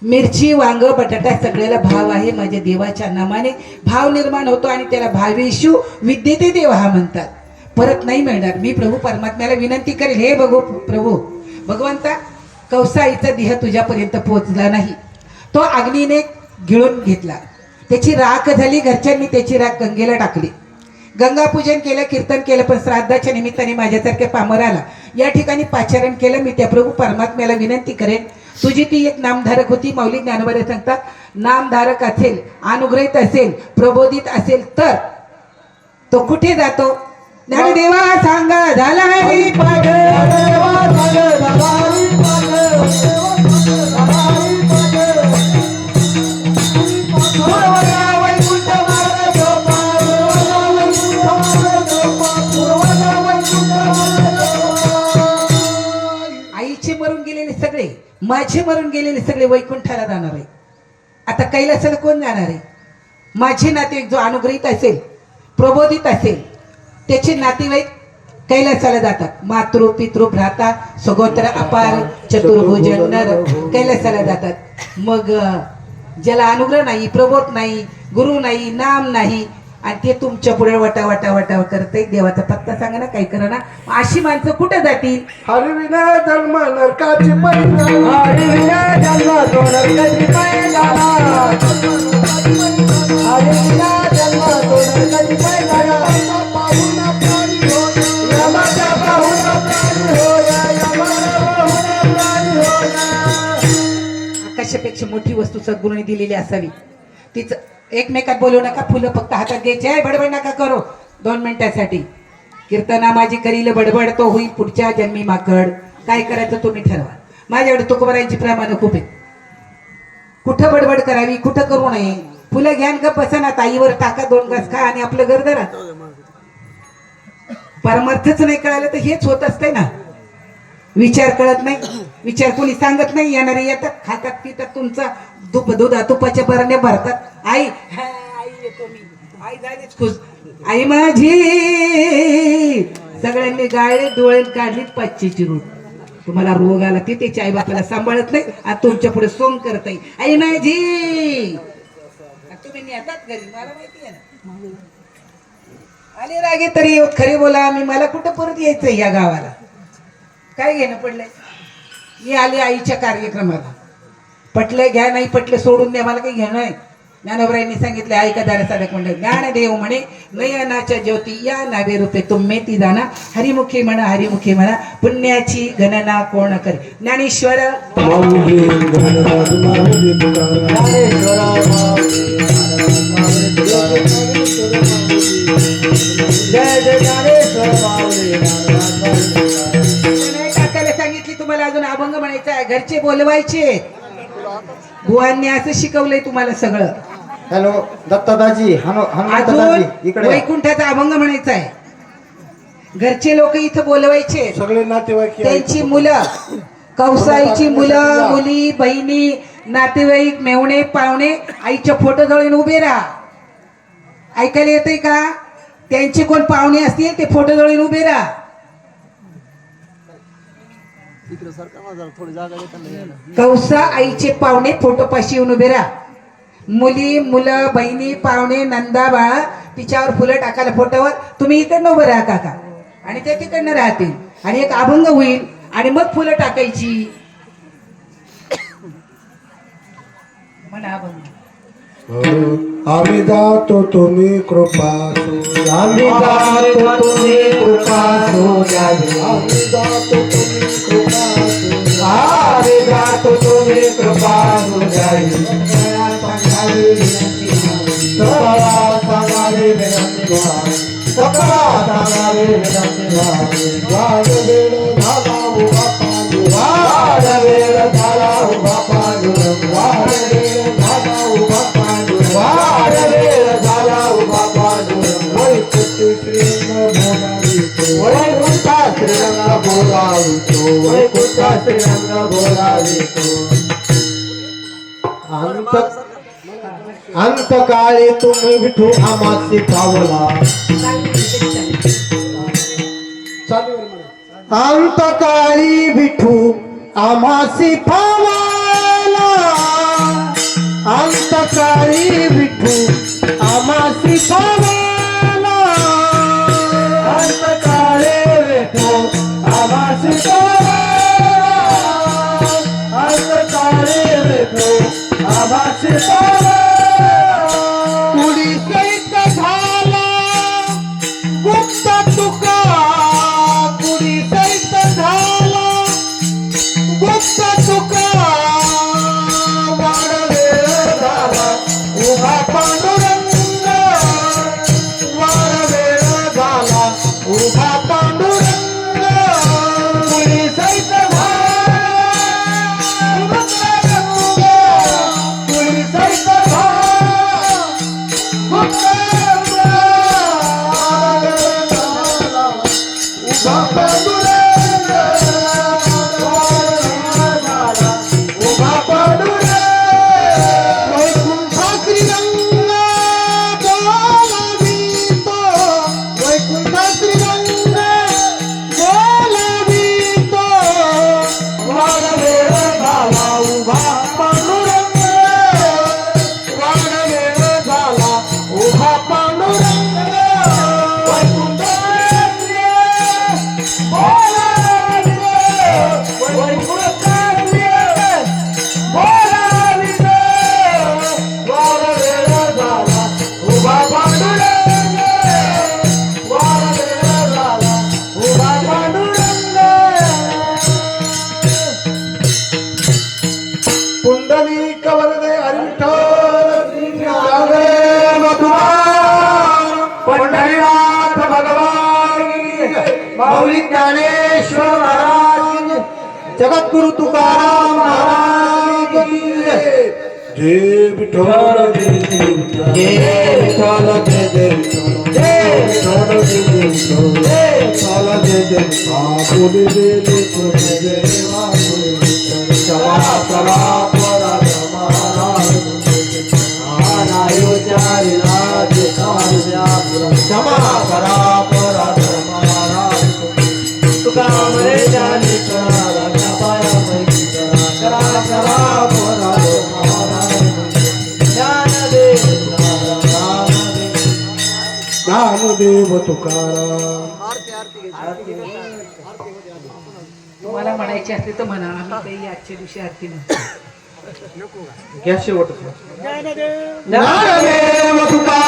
मिरची वांग बटाटा सगळ्याला भाव आहे. माझ्या देवाच्या नामाने भाव निर्माण होतो आणि त्याला भावेशु विद्यते देव हा म्हणतात. परत नाही मिळणार. मी प्रभू परमात्म्याला विनंती करेल, हे बघू प्रभू भगवंता, कौसाईचा देह तुझ्यापर्यंत पोहोचला नाही, तो अग्नीने गिळून घेतला, त्याची राख झाली, घरच्यांनी त्याची राख गंगेला टाकली, गंगा पूजन केलं, कीर्तन केलं, पण श्राद्धाच्या निमित्ताने माझ्यासारख्या पामराला या ठिकाणी पाचारण केलं. मी त्या प्रभू परमात्म्याला विनंती करेन, तुझी ती एक नामधारक होती. माऊली ज्ञानोबा सांगतात, नामधारक असेल, अनुग्रहित असेल, प्रबोधित असेल तर तो कुठे जातो? ज्ञानदेवा सांगा झाला आहे पाठ. आईचे मरून गेलेले सगळे, माझे मरून गेलेले सगळे वैकुंठाला जाणार आहे. आता कैलासाला कोण जाणार आहे? माझे नातेवाईक, जो अनुग्रहित असेल, प्रबोधित असेल, त्याचे नातेवाईक कैलासाला जातात. मातृ पितृ भ्राता सगोत्र अपार चतुर्भुज नर कैलासाला जातात. मग ज्याला अनुग्रह नाही, प्रबोध नाही, गुरु नाही, नाम नाही, आणि ते तुमच्या पुढे वटा वटा वटा करते, देवाचा पत्ता सांगा ना, काही करा ना. अशी माणसं कुठे जातील? हरिविना जन्म नरकाची पैदा, हरिविना जन्म तो नरकाची पैदा, हरिविना जन्म तो नरकाची पैदा. पाहून प्राणी हो, यमाच्या पाहून प्राणी हो, यमाच्या पाहून प्राणी हो. आकाशापेक्षा मोठी वस्तू सद्गुरूने दिलेली असावी. तिचं एकमेकात बोलू नका, फुलं फक्त हातात घ्यायचे आहे, बडबड नका करो. 2 मिनिटासाठी कीर्तना माझी करील बडबड, तो होईल पुढच्या जन्मी माकड. काय करायचं तुम्ही ठरवा. माझ्याकडे तुकोबारायांची प्रमाण खूप आहेत. कुठं बडबड करावी, कुठं करू नये. फुलं घ्यान का बसा ना, ताईवर टाका, 2 घास खा आणि आपलं घर धरा. परमार्थच नाही कळालं तर हेच होत असते ना. विचार कळत नाही, विचार कोणी सांगत नाही. येणारे येतात, खातात पितात, तुमचा तुपाच्या बरण्या भरतात. आई हा, आई येतो मी, आई झालीच खुश. आई माझी सगळ्यांनी गाळे डोळे काढलीत पाचशेची रूट. तुम्हाला रोग आला ते त्याच्या आई बापाला सांभाळत नाही आणि तुमच्या पुढे सोंग करत आहे. आई माझी तुम्ही नेतात घरी, मला माहिती आहे ना. आले रागे तरी खरे बोला, मी मला कुठं परत यायचं या गावाला, काय घेणं पडलंय. मी आले आईच्या कार्यक्रमाला, पटलं घ्या, नाही पटलं सोडून द्या, मला काही घेणं आहे. ज्ञानोबरायांनी सांगितले ऐका दारा साधक मंडळ, ज्ञानदेव म्हणे नयनाच्या ज्योती या नावे रूपे तुम्ही ती जाणा, हरिमुखी म्हणा हरिमुखी म्हणा, पुण्याची गणना कोण करे. ज्ञानेश्वर काकाला सांगितली तुम्हाला अजून अभंग म्हणायचा आहे, घरचे बोलवायचे. बुवांनी असं शिकवलंय तुम्हाला सगळं. हॅलो दत्तादाजी, हनुमंतदाजी अजून इकडे. वैकुंठाचा अभंग म्हणायचा आहे. घरचे लोक इथं बोलवायचे, सगळे नातेवाईक त्यांची मुलं, कौसाईची मुलं मुली बहिणी नातेवाईक मेवणे पाहुणे आईच्या फोटो जवळ उभे राहा. ऐकायला येतंय का? त्यांचे कोण पाहुणे असतील ते फोटो जवळ उभे राहा. कौसा आईचे पाहुणे फोटो पाशी येऊन उभे राहा. मुली मुलं बहिणी पाहुणे नंदा बाळा तिच्यावर फुलं टाकायला फोटोवर. तुम्ही इकडनं उभं राहा काका आणि ते तिकडनं राहतील आणि एक अभंग होईल आणि मग फुलं टाकायची. म्हणा अभंग. आम्ही जातो तुम्ही कृपा, आम्ही जातो तुम्ही कृपा, आम्ही जातो तुम्ही कृपा, आम्ही जातो तुम्ही कृपा, सांगावी विनंती, सांगावी विनंती, वाढ वेळ झाला उभा पांडू, वाढ वेळ झाला उभा पांडू, वाढ वेळ झाला उभा पांडू, वाढ वेळ झाला उभा पांडू, वैकुंठी श्रीरंग बोलावितो, वैकुंठा श्रीरंग बोलावितो, वैकुंठा श्रीरंग बोलावितो. अंतकाळी तुम्ही विठू आमासी पावला, अंतकाळी विठू आमासी पावला, अंतकाळी विठू आमासी पावला, अंतकाळी विठू आमासी पावला, अंतकाळी विठू आमासी पावला. कुडी सैत झाला गुप्त तुका, कुडी सैत झाला गुप्त तुका, वाढ वेळ झाला उभा पांडुरंग, वाढ वेळ झाला उभा पांडुरंग, कुडी सैत झाला गुप्त तुका, कुडी सैत झाला गुप्त पंढरीनाथ भगवान माऊली ज्ञानेश्वर महाराज, जगद्गुरु तुकाराम महाराज जय विठ्ठल, जय विठ्ठल, जय विठ्ठल, जय विठ्ठल, जय विठ्ठल, जय विठ्ठल, जय विठ्ठल, जय क्षमा करा पराधर्माला तुका मरे जाने करा पायापैकी करा करा पराधर्माला ज्ञानदेव ज्ञानदेव तुकाराम. तुम्हाला म्हणायचे असते तर म्हणा, आम्ही काही आजच्या दिवशी आरती म्हणतो. घ्या शेवट ज्ञानदेव तुकाराम